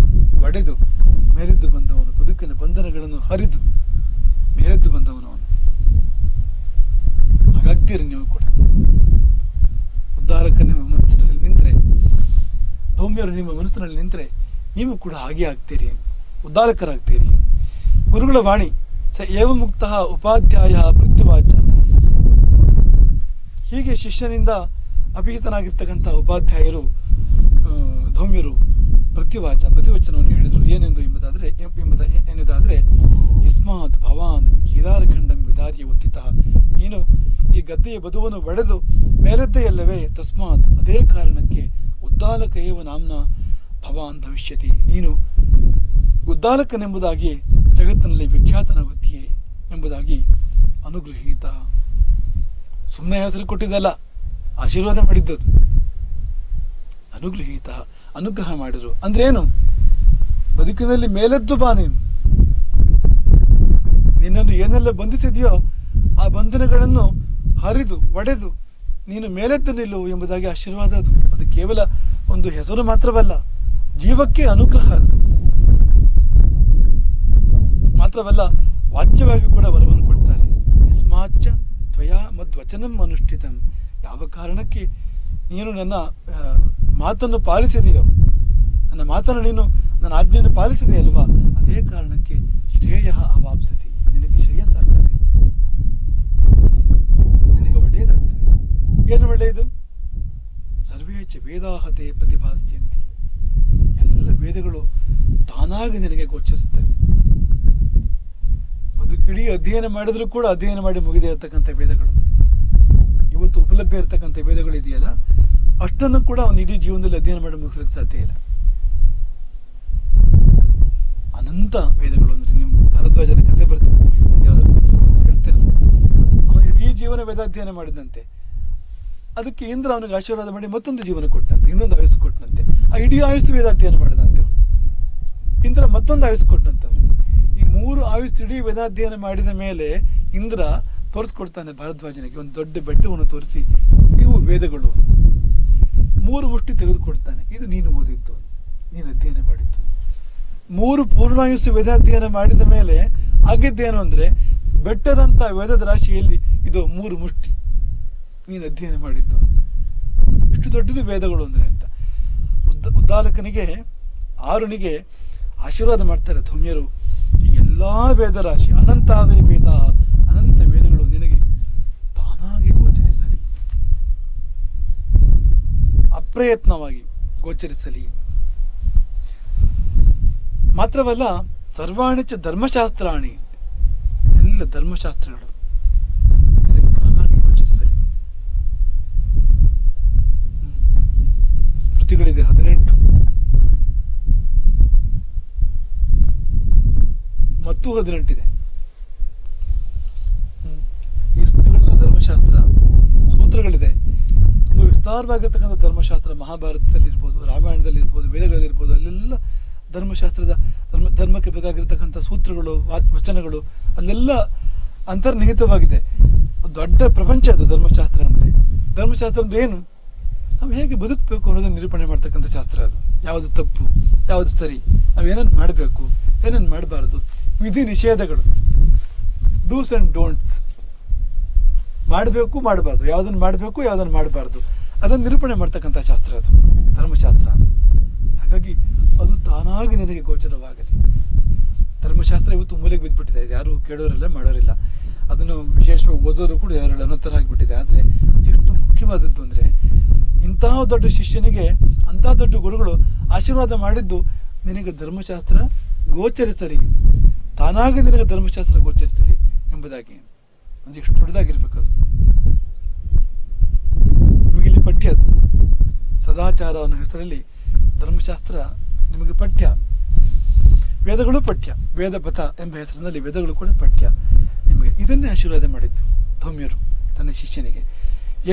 ಒಡೆದು ಮೇಲೆದ್ದು ಬಂದವನು, ಬದುಕಿನ ಬಂಧನಗಳನ್ನು ಹರಿದು ಮೇಲೆದ್ದು ಬಂದವನು ಅವನು. ಹಾಗಾಗ್ತೀರಿ ನೀವು ಕೂಡ. ಉದ್ಧಾರಕ ನಿಮ್ಮ ಮನಸ್ಸಿನಲ್ಲಿ ನಿಂತರೆ, ಧೌಮ್ಯರು ನಿಮ್ಮ ಮನಸ್ಸಿನಲ್ಲಿ ನಿಂತರೆ ನೀವು ಕೂಡ ಹಾಗೆ ಆಗ್ತೀರಿ, ಉದ್ಧಾರಕರಾಗ್ತೀರಿ. ಗುರುಗಳ ವಾಣಿ ಸ ಏವ ಮುಕ್ತ ಉಪಾಧ್ಯಾಯ ಪ್ರತ್ಯುವಾಚ. ಹೀಗೆ ಶಿಷ್ಯನಿಂದ ಅಭಿಹಿತನಾಗಿರ್ತಕ್ಕಂಥ ಉಪಾಧ್ಯಾಯರು ಧೌಮ್ಯರು ಪ್ರತಿವಚನವನ್ನು ಹೇಳಿದರು. ಏನೆಂದು ಎನ್ನುವುದಾದ್ರೆ ಯಸ್ಮಾತ್ ಭವಾನ್ ಕೇದಾರಖಂಡಂ ವಿದಾರ್ಯ ಉತ್ಥಿತ. ನೀನು ಈ ಗದ್ದೆಯ ಬದುವನ್ನು ಒಡೆದು ಮೇಲೆದ್ದೆಯಲ್ಲವೇ, ತಸ್ಮಾತ್ ಅದೇ ಕಾರಣಕ್ಕೆ ಉದ್ದಾಲಕ ಏವ ನಾಮ್ನ ಭವಾನ್ ಭವಿಷ್ಯತಿ. ನೀನು ಉದ್ದಾಲಕನೆಂಬುದಾಗಿ ಜಗತ್ತಿನಲ್ಲಿ ವಿಖ್ಯಾತನಾಗುತ್ತೀಯೇ ಎಂಬುದಾಗಿ ಅನುಗೃಹೀತ. ಸುಮ್ಮನೆ ಹೆಸರು ಕೊಟ್ಟಿದ್ದಲ್ಲ, ಆಶೀರ್ವಾದ ಮಾಡಿದ್ದದು. ಅನುಗೃಹೀತ, ಅನುಗ್ರಹ ಮಾಡಿದ್ರು ಅಂದ್ರೆ ಏನು? ಬದುಕಿನಲ್ಲಿ ಮೇಲೆದ್ದು ಬಾ. ನಿನ್ನನ್ನು ಏನೆಲ್ಲ ಬಂಧಿಸಿದೆಯೋ ಆ ಬಂಧನಗಳನ್ನು ಹರಿದು ಒಡೆದು ನೀನು ಮೇಲೆದ್ದು ನಿಲ್ಲು ಎಂಬುದಾಗಿ ಆಶೀರ್ವಾದ. ಅದು ಕೇವಲ ಒಂದು ಹೆಸರು ಮಾತ್ರವಲ್ಲ, ಜೀವಕ್ಕೆ ಅನುಗ್ರಹ. ಮಾತ್ರವಲ್ಲ, ವಾಚ್ಯವಾಗಿ ಕೂಡ ವರವನ್ನು ಕೊಡ್ತಾರೆ. ಯಸ್ಮಾಚ್ಚ ತ್ವಯಾ ಮದ್ವಚನಂ ಅನುಷ್ಠಿತಂ. ಯಾವ ಕಾರಣಕ್ಕೆ ನೀನು ನನ್ನ ಮಾತನ್ನು ಪಾಲಿಸಿದೆಯೋ, ನನ್ನ ಮಾತನ್ನು ನೀನು ನನ್ನ ಆಜ್ಞೆಯನ್ನು ಪಾಲಿಸಿದೆಯಲ್ವಾ, ಅದೇ ಕಾರಣಕ್ಕೆ ಶ್ರೇಯ ಅವಾಪ್ಸಿಸಿ, ನಿನಗೆ ಶ್ರೇಯಸ್ಸಾಗ್ತದೆ, ನಿನಗೆ ಒಳ್ಳೆಯದಾಗ್ತದೆ. ಏನು ಒಳ್ಳೆಯದು? ಸರ್ವೇಚ ವೇದಾಹತೆ ಪ್ರತಿಭಾಸ್ಯಂತಿ. ಎಲ್ಲ ವೇದಗಳು ತಾನಾಗಿ ನಿನಗೆ ಗೋಚರಿಸ್ತವೆ. ಬದುಕಿಡೀ ಅಧ್ಯಯನ ಮಾಡಿದ್ರು ಕೂಡ ಅಧ್ಯಯನ ಮಾಡಿ ಮುಗಿದೇ ಇರತಕ್ಕಂಥ ವೇದಗಳು, ಇವತ್ತು ಉಪಲಭ್ಯ ಇರತಕ್ಕಂಥ ವೇದಗಳು ಇದೆಯಲ್ಲ, ಅಷ್ಟನ್ನು ಕೂಡ ಒಂದು ಇಡೀ ಜೀವನದಲ್ಲಿ ಅಧ್ಯಯನ ಮಾಡಿ ಮುಗಿಸ್ಲಿಕ್ಕೆ ಸಾಧ್ಯ ಇಲ್ಲ. ಅನಂತ ವೇದಗಳು. ಅಂದ್ರೆ ನಿಮ್ಮ ಭರದ್ವಾಜನ ಕಥೆ ಬರ್ತದೆ, ಯಾವ್ದಾದ್ರು ಹೇಳ್ತೇನೆ. ಅವನು ಇಡೀ ಜೀವನ ವೇದಾಧ್ಯಯನ ಮಾಡಿದಂತೆ, ಅದಕ್ಕೆ ಇಂದ್ರ ಅವನಿಗೆ ಆಶೀರ್ವಾದ ಮಾಡಿ ಮತ್ತೊಂದು ಜೀವನ ಕೊಟ್ಟಂತೆ, ಇನ್ನೊಂದು ಆಯುಸ್ಸು ಕೊಟ್ಟಂತೆ. ಆ ಇಡೀ ಆಯುಸ್ಸು ವೇದಾಧ್ಯಯನ ಮಾಡಿದಂತೆ ಅವನು. ಇಂದ್ರ ಮತ್ತೊಂದು ಆಯುಸ್ಸು ಕೊಟ್ಟಂತೆ ಅವನಿಗೆ. ಈ 3 ಆಯುಸ್ಸು ಇಡೀ ವೇದಾಧ್ಯಯನ ಮಾಡಿದ ಮೇಲೆ ಇಂದ್ರ ತೋರಿಸ್ಕೊಡ್ತಾನೆ ಭರದ್ವಾಜನಿಗೆ ಒಂದು ದೊಡ್ಡ ಬೆಟ್ಟವನ್ನು ತೋರಿಸಿ, ಇವು ವೇದಗಳು ಅಂತ 3 ಮುಷ್ಟಿ ತೆಗೆದುಕೊಡ್ತಾನೆ. ಇದು ನೀನು ಓದಿದ್ದು, ನೀನು ಅಧ್ಯಯನ ಮಾಡಿದ್ದು. 3 ಪೂರ್ಣಾಯುಸ್ಸು ವೇದಾಧ್ಯಯನ ಮಾಡಿದ ಮೇಲೆ ಆಗಿದ್ದೇನು ಅಂದ್ರೆ, ಬೆಟ್ಟದಂತ ವೇದದ ರಾಶಿಯಲ್ಲಿ ಇದು 3 ಮುಷ್ಟಿ ನೀನು ಅಧ್ಯಯನ ಮಾಡಿದ್ದು. ಇಷ್ಟು ದೊಡ್ಡದು ವೇದಗಳು ಅಂದ್ರೆ ಅಂತ. ಉದ್ದಾಲಕನಿಗೆ ಆರುಣಿಗೆ ಆಶೀರ್ವಾದ ಮಾಡ್ತಾರೆ ಧೌಮ್ಯರು. ಎಲ್ಲಾ ವೇದ ರಾಶಿ, ಅನಂತಾವೇ ವೇದ, ಅನಂತ ವೇದಗಳು ನಿನಗೆ ತಾನಾಗಿ ಗೋಚರಿಸಲಿ, ಅಪ್ರಯತ್ನವಾಗಿ ಗೋಚರಿಸಲಿ. ಮಾತ್ರವಲ್ಲ, ಸರ್ವಾಣಿಚ ಧರ್ಮಶಾಸ್ತ್ರಾಣಿ, ಎಲ್ಲ ಧರ್ಮಶಾಸ್ತ್ರಗಳು ನಿನಗೆ ತಾನಾಗಿ ಗೋಚರಿಸಲಿ. ಸ್ಮೃತಿಗಳಿದೆ 18 ಮತ್ತು 18 ಇದೆ. ಈ ಸ್ಮೃತಿಗಳೆಲ್ಲ ಧರ್ಮಶಾಸ್ತ್ರ ಸೂತ್ರಗಳಿದೆ. ತುಂಬಾ ವಿಸ್ತಾರವಾಗಿರ್ತಕ್ಕಂಥ ಧರ್ಮಶಾಸ್ತ್ರ ಮಹಾಭಾರತದಲ್ಲಿರ್ಬೋದು, ರಾಮಾಯಣದಲ್ಲಿರ್ಬೋದು, ವೇದಗಳಲ್ಲಿರ್ಬೋದು, ಅಲ್ಲೆಲ್ಲ ಧರ್ಮಶಾಸ್ತ್ರದ ಧರ್ಮಕ್ಕೆ ಬೇಕಾಗಿರ್ತಕ್ಕಂಥ ಸೂತ್ರಗಳು, ವಚನಗಳು ಅಲ್ಲೆಲ್ಲ ಅಂತರ್ನಿಹಿತವಾಗಿದೆ. ದೊಡ್ಡ ಪ್ರಪಂಚ ಅದು ಧರ್ಮಶಾಸ್ತ್ರ ಅಂದ್ರೆ. ಧರ್ಮಶಾಸ್ತ್ರ ಅಂದ್ರೆ ಏನು? ನಾವು ಹೇಗೆ ಬದುಕಬೇಕು ಅನ್ನೋದನ್ನು ನಿರೂಪಣೆ ಮಾಡ್ತಕ್ಕಂಥ ಶಾಸ್ತ್ರ ಅದು. ಯಾವುದು ತಪ್ಪು, ಯಾವುದು ಸರಿ, ನಾವು ಏನನ್ನು ಮಾಡಬೇಕು, ಏನನ್ನು ಮಾಡಬಾರದು, ವಿಧಿ ನಿಷೇಧಗಳು, ಡೂಸ್ ಆ್ಯಂಡ್ ಡೋಂಟ್ಸ್, ಮಾಡಬೇಕು ಮಾಡಬಾರ್ದು, ಯಾವುದನ್ನು ಮಾಡಬೇಕು ಯಾವುದನ್ನು ಮಾಡಬಾರ್ದು, ಅದನ್ನು ನಿರೂಪಣೆ ಮಾಡ್ತಕ್ಕಂಥ ಶಾಸ್ತ್ರ ಅದು ಧರ್ಮಶಾಸ್ತ್ರ. ಹಾಗಾಗಿ ಅದು ತಾನಾಗಿ ನಿನಗೆ ಗೋಚರವಾಗಲಿ. ಧರ್ಮಶಾಸ್ತ್ರ ಇವತ್ತು ಮೂಲೆಗೆ ಬಿದ್ದುಬಿಟ್ಟಿದೆ, ಇದು ಯಾರು ಕೇಳೋರಿಲ್ಲ ಮಾಡೋರಿಲ್ಲ, ಅದನ್ನು ವಿಶೇಷವಾಗಿ ಓದೋರು ಕೂಡ ಯಾರು ಅನಂತರ ಆಗಿಬಿಟ್ಟಿದೆ. ಆದರೆ ಅದು ಎಷ್ಟು ಮುಖ್ಯವಾದದ್ದು ಅಂದರೆ, ಇಂತಹ ದೊಡ್ಡ ಶಿಷ್ಯನಿಗೆ ಅಂಥ ದೊಡ್ಡ ಗುರುಗಳು ಆಶೀರ್ವಾದ ಮಾಡಿದ್ದು ನಿನಗೆ ಧರ್ಮಶಾಸ್ತ್ರ ಗೋಚರಿಸಲಿ, ತಾನಾಗಿ ನಿನಗೆ ಧರ್ಮಶಾಸ್ತ್ರ ಗೋಚರಿಸಲಿ ಎಂಬುದಾಗಿ. ಅಂದರೆ ಎಷ್ಟು ದೊಡ್ಡದಾಗಿರ್ಬೇಕು ಅದು. ನಿಮಗಿಲ್ಲಿ ಪಠ್ಯ ಅದು, ಸದಾಚಾರ ಅನ್ನೋ ಹೆಸರಲ್ಲಿ ಧರ್ಮಶಾಸ್ತ್ರ ನಿಮಗೆ ಪಠ್ಯ, ವೇದಗಳು ಪಠ್ಯ, ವೇದ ಪಥ ಎಂಬ ಹೆಸರಿನಲ್ಲಿ ವೇದಗಳು ಕೂಡ ಪಠ್ಯ ನಿಮಗೆ. ಇದನ್ನೇ ಆಶೀರ್ವಾದ ಮಾಡಿದ್ದು ಧೌಮ್ಯರು ತನ್ನ ಶಿಷ್ಯನಿಗೆ.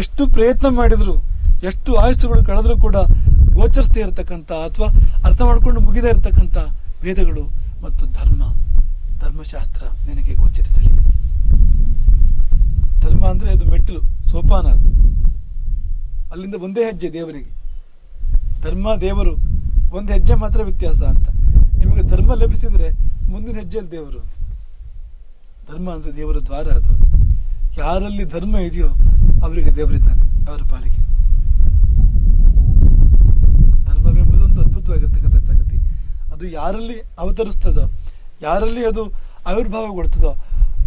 ಎಷ್ಟು ಪ್ರಯತ್ನ ಮಾಡಿದ್ರು, ಎಷ್ಟು ಆಯುಸ್ಸುಗಳು ಕಳೆದರೂ ಕೂಡ ಗೋಚರಿಸದೇ ಇರತಕ್ಕಂಥ ಅಥವಾ ಅರ್ಥ ಮಾಡ್ಕೊಂಡು ಮುಗಿದೇ ಇರತಕ್ಕಂಥ ವೇದಗಳು ಮತ್ತು ಧರ್ಮಶಾಸ್ತ್ರ ನಿನಗೆ ಗೋಚರಿಸಲಿ. ಧರ್ಮ ಅಂದರೆ ಅದು ಮೆಟ್ಟಿಲು, ಸೋಪಾನ, ಅದು ಅಲ್ಲಿಂದ ಒಂದೇ ಹೆಜ್ಜೆ ದೇವರಿಗೆ. ಧರ್ಮ ದೇವರು ಒಂದು ಹೆಜ್ಜೆ ಮಾತ್ರ ವ್ಯತ್ಯಾಸ ಅಂತ. ನಿಮಗೆ ಧರ್ಮ ಲಭಿಸಿದರೆ ಮುಂದಿನ ಹೆಜ್ಜೆಯಲ್ಲಿ ದೇವರು. ಧರ್ಮ ಅಂದರೆ ದೇವರ ದ್ವಾರ. ಅದು ಯಾರಲ್ಲಿ ಧರ್ಮ ಇದೆಯೋ ಅವರಿಗೆ ದೇವರಿದ್ದಾನೆ, ಅವರ ಪಾಲಿಗೆ. ಧರ್ಮವೆಂಬುದು ಒಂದು ಅದ್ಭುತವಾಗಿರ್ತಕ್ಕಂಥ ಸಂಗತಿ. ಅದು ಯಾರಲ್ಲಿ ಅವತರಿಸ್ತದೋ, ಯಾರಲ್ಲಿ ಅದು ಆವಿರ್ಭಾವಗೊಳ್ತದೋ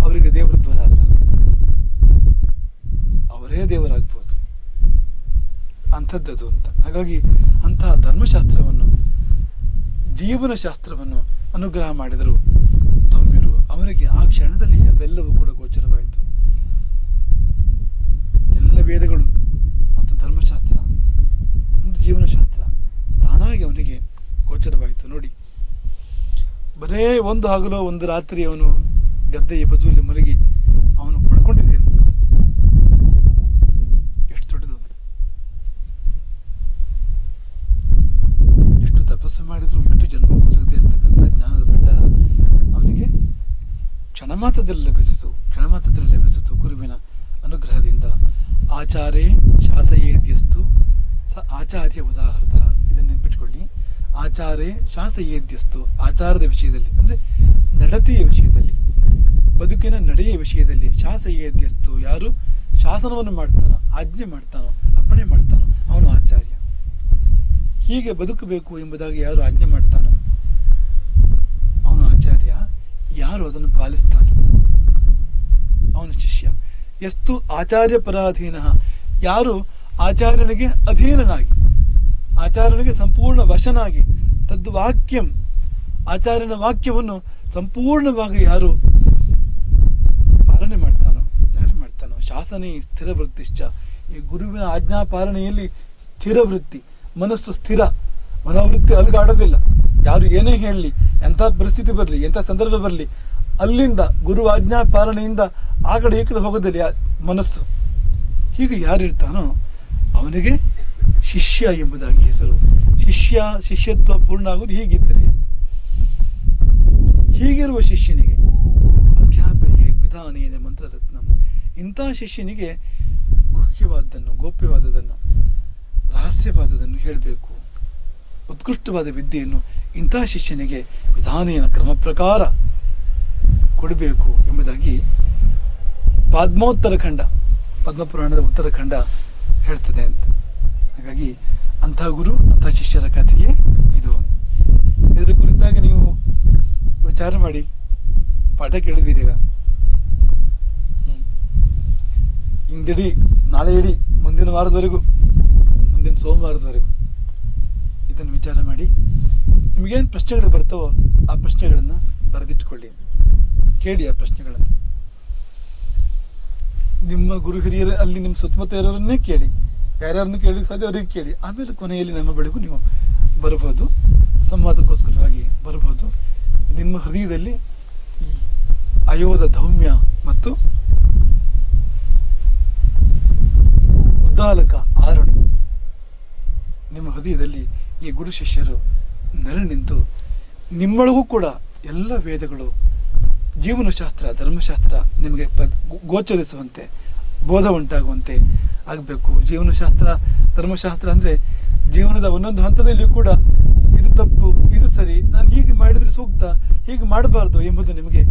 ಅವರಿಗೆ ದೇವರು ದೂರ ಅಲ್ಲ, ಅವರೇ ದೇವರಾಗ್ಬೋದು, ಅಂಥದ್ದದು ಅಂತ. ಹಾಗಾಗಿ ಅಂತಹ ಧರ್ಮಶಾಸ್ತ್ರವನ್ನು, ಜೀವನ ಶಾಸ್ತ್ರವನ್ನು ಅನುಗ್ರಹ ಮಾಡಿದರು ಧೌಮ್ಯರು. ಅವನಿಗೆ ಆ ಕ್ಷಣದಲ್ಲಿ ಅದೆಲ್ಲವೂ ಕೂಡ ಗೋಚರವಾಯಿತು. ಎಲ್ಲ ವೇದಗಳು ಮತ್ತು ಧರ್ಮಶಾಸ್ತ್ರ ಮತ್ತು ಜೀವನಶಾಸ್ತ್ರ ತಾನಾಗಿ ಅವನಿಗೆ ಗೋಚರವಾಯಿತು. ನೋಡಿ, ಬರೇ ಒಂದು ಹಗಲು ಒಂದು ರಾತ್ರಿ ಅವನು ಗದ್ದೆಯ ಬದುವಲ್ಲಿ ಮಲಗಿ ಅವನು ಪಡ್ಕೊಂಡಿದ್ದೇನೆ. ಎಷ್ಟು ದೊಡ್ಡದು, ಎಷ್ಟು ತಪಸ್ಸು ಮಾಡಿದ್ರು, ಎಷ್ಟು ಜನ್ಮಕ್ಕೂ ಸಿಗದೇ ಇರತಕ್ಕಂಥ ಜ್ಞಾನದ ಭಂಡಾರ ಅವನಿಗೆ ಕ್ಷಣಮಾತ್ರದಲ್ಲಿ ಲಭಿಸಿತು ಗುರುವಿನ ಅನುಗ್ರಹದಿಂದ. ಆಚಾರೇ ಶಾಸಯೇದ್ಯಸ್ತು ಸ ಆಚಾರ್ಯ ಉದಾಹೃತ. ಇದನ್ನು ನೆನ್ಪಿಟ್ಕೊಳ್ಳಿ. ಆಚಾರೇ ಶಾಸಯೇದ್ಯಸ್ತು, ಆಚಾರದ ವಿಷಯದಲ್ಲಿ ಅಂದರೆ ನಡತೆಯ ವಿಷಯದಲ್ಲಿ, ಬದುಕಿನ ನಡೆಯ ವಿಷಯದಲ್ಲಿ. ಶಾಸಯೇದ್ಯಸ್ತು, ಯಾರು ಶಾಸನವನ್ನು ಮಾಡ್ತಾನೋ, ಆಜ್ಞೆ ಮಾಡ್ತಾನೋ, ಅಪ್ಪಣೆ ಮಾಡ್ತಾನೋ ಅವನು ಆಚಾರ್ಯ. ಹೀಗೆ ಬದುಕಬೇಕು ಎಂಬುದಾಗಿ ಯಾರು ಆಜ್ಞೆ ಮಾಡ್ತಾನೋ ಅವನು ಆಚಾರ್ಯ. ಯಾರು ಅದನ್ನು ಪಾಲಿಸ್ತಾನೋ ಅವನು ಶಿಷ್ಯ. ಎಷ್ಟು ಆಚಾರ್ಯ ಪರಾಧೀನ, ಯಾರು ಆಚಾರ್ಯನಿಗೆ ಅಧೀನನಾಗಿ, ಆಚಾರ್ಯನಿಗೆ ಸಂಪೂರ್ಣ ವಶನಾಗಿ, ತದ್ವಾಕ್ಯಂ, ಆಚಾರ್ಯನ ವಾಕ್ಯವನ್ನು ಸಂಪೂರ್ಣವಾಗಿ ಯಾರು ಪಾಲನೆ ಮಾಡ್ತಾನೋ, ಜಾರಿ ಮಾಡ್ತಾನೋ. ಶಾಸನೆ ಸ್ಥಿರ ವೃತ್ತಿಶ್ಚ, ಈ ಗುರುವಿನ ಆಜ್ಞಾ ಪಾಲನೆಯಲ್ಲಿ ಸ್ಥಿರ ವೃತ್ತಿ, ಮನಸ್ಸು ಸ್ಥಿರ, ಮನೋವೃತ್ತಿ ಅಲುಗಾಡೋದಿಲ್ಲ. ಯಾರು ಏನೇ ಹೇಳಲಿ, ಎಂಥ ಪರಿಸ್ಥಿತಿ ಬರಲಿ, ಎಂಥ ಸಂದರ್ಭ ಬರಲಿ, ಅಲ್ಲಿಂದ ಗುರು ಆಜ್ಞಾ ಪಾಲನೆಯಿಂದ ಆ ಕಡೆ ಈ ಕಡೆ ಹೋಗೋದಿಲ್ಲ ಮನಸ್ಸು. ಹೀಗೆ ಯಾರಿರ್ತಾನೋ ಅವನಿಗೆ ಶಿಷ್ಯ ಎಂಬುದಾಗಿ ಹೆಸರು. ಶಿಷ್ಯತ್ವ ಪೂರ್ಣ ಆಗೋದು ಹೀಗಿದ್ದರೆ. ಹೀಗಿರುವ ಶಿಷ್ಯನಿಗೆ ಅಧ್ಯಾಪನೆ ವಿಧಾನೇನ ಮಂತ್ರರತ್ನಂ, ಇಂಥ ಶಿಷ್ಯನಿಗೆ ಗುಹ್ಯವಾದನ್ನು, ಗೋಪ್ಯವಾದುದನ್ನು, ರಹಸ್ಯವಾದುದನ್ನು ಹೇಳಬೇಕು. ಉತ್ಕೃಷ್ಟವಾದ ವಿದ್ಯೆಯನ್ನು ಇಂಥ ಶಿಷ್ಯನಿಗೆ ವಿಧಾನೇನ ಕ್ರಮ ಪ್ರಕಾರ ಕೊಡಬೇಕು ಎಂಬುದಾಗಿ ಪಾದ್ಮೋತ್ತರಖಂಡ, ಪದ್ಮಪುರಾಣದ ಉತ್ತರಖಂಡ ಹೇಳ್ತದೆ ಅಂತ. ಹಾಗಾಗಿ ಅಂಥ ಗುರು, ಅಂಥ ಶಿಷ್ಯರ ಕಥೆಗೆ ಇದು. ಇದರ ಕುರಿತಾಗಿ ನೀವು ವಿಚಾರ ಮಾಡಿ. ಪಾಠ ಕೇಳಿದ್ದೀರಿ ಈಗ, ಇಂದಿಡೀ, ನಾಳೆ ಇಡೀ, ಮುಂದಿನ ವಾರದವರೆಗೂ, ಮುಂದಿನ ಸೋಮವಾರದವರೆಗೂ ಇದನ್ನು ವಿಚಾರ ಮಾಡಿ. ನಿಮಗೇನು ಪ್ರಶ್ನೆಗಳು ಬರ್ತವೋ ಆ ಪ್ರಶ್ನೆಗಳನ್ನು ಬರೆದಿಟ್ಟುಕೊಳ್ಳಿ, ಕೇಳಿ ಆ ಪ್ರಶ್ನೆಗಳನ್ನು. ನಿಮ್ಮ ಗುರು ಹಿರಿಯರ ಅಲ್ಲಿ ನಿಮ್ಮ ಸುತ್ತಮುತ್ತ ಇರೋರನ್ನೇ ಕೇಳಿ, ಯಾರ್ಯಾರನ್ನು ಕೇಳಲಿಕ್ಕೆ ಸಾಧ್ಯ ಅವರಿಗೆ ಕೇಳಿ. ಆಮೇಲೆ ಕೊನೆಯಲ್ಲಿ ನಮ್ಮ ಬಳಿಗೂ ನೀವು ಬರಬಹುದು, ಸಂವಾದಕ್ಕೋಸ್ಕರವಾಗಿ ಬರಬಹುದು. ನಿಮ್ಮ ಹೃದಯದಲ್ಲಿ ಈ ಅಯೋಧ ಧೌಮ್ಯ ಮತ್ತು ಉದ್ದಾಲಕ ಆರಣಿ, ನಿಮ್ಮ ಹೃದಯದಲ್ಲಿ ಈ ಗುರು ಶಿಷ್ಯರು ನೆಲೆ ನಿಂತು ನಿಮ್ಮೊಳಗೂ ಕೂಡ ಎಲ್ಲ ವೇದಗಳು, ಜೀವನಶಾಸ್ತ್ರ, ಧರ್ಮಶಾಸ್ತ್ರ ನಿಮಗೆ ಗೋಚರಿಸುವಂತೆ, ಬೋಧ ಉಂಟಾಗುವಂತೆ ಆಗಬೇಕು. ಜೀವನಶಾಸ್ತ್ರ, ಧರ್ಮಶಾಸ್ತ್ರ ಅಂದರೆ ಜೀವನದ ಒಂದೊಂದು ಹಂತದಲ್ಲಿ ಕೂಡ ಇದು ತಪ್ಪು, ಇದು ಸರಿ, ನಾನು ಹೀಗೆ ಮಾಡಿದರೆ ಸೂಕ್ತ, ಹೀಗೆ ಮಾಡಬಾರ್ದು ಎಂಬುದು ನಿಮಗೆ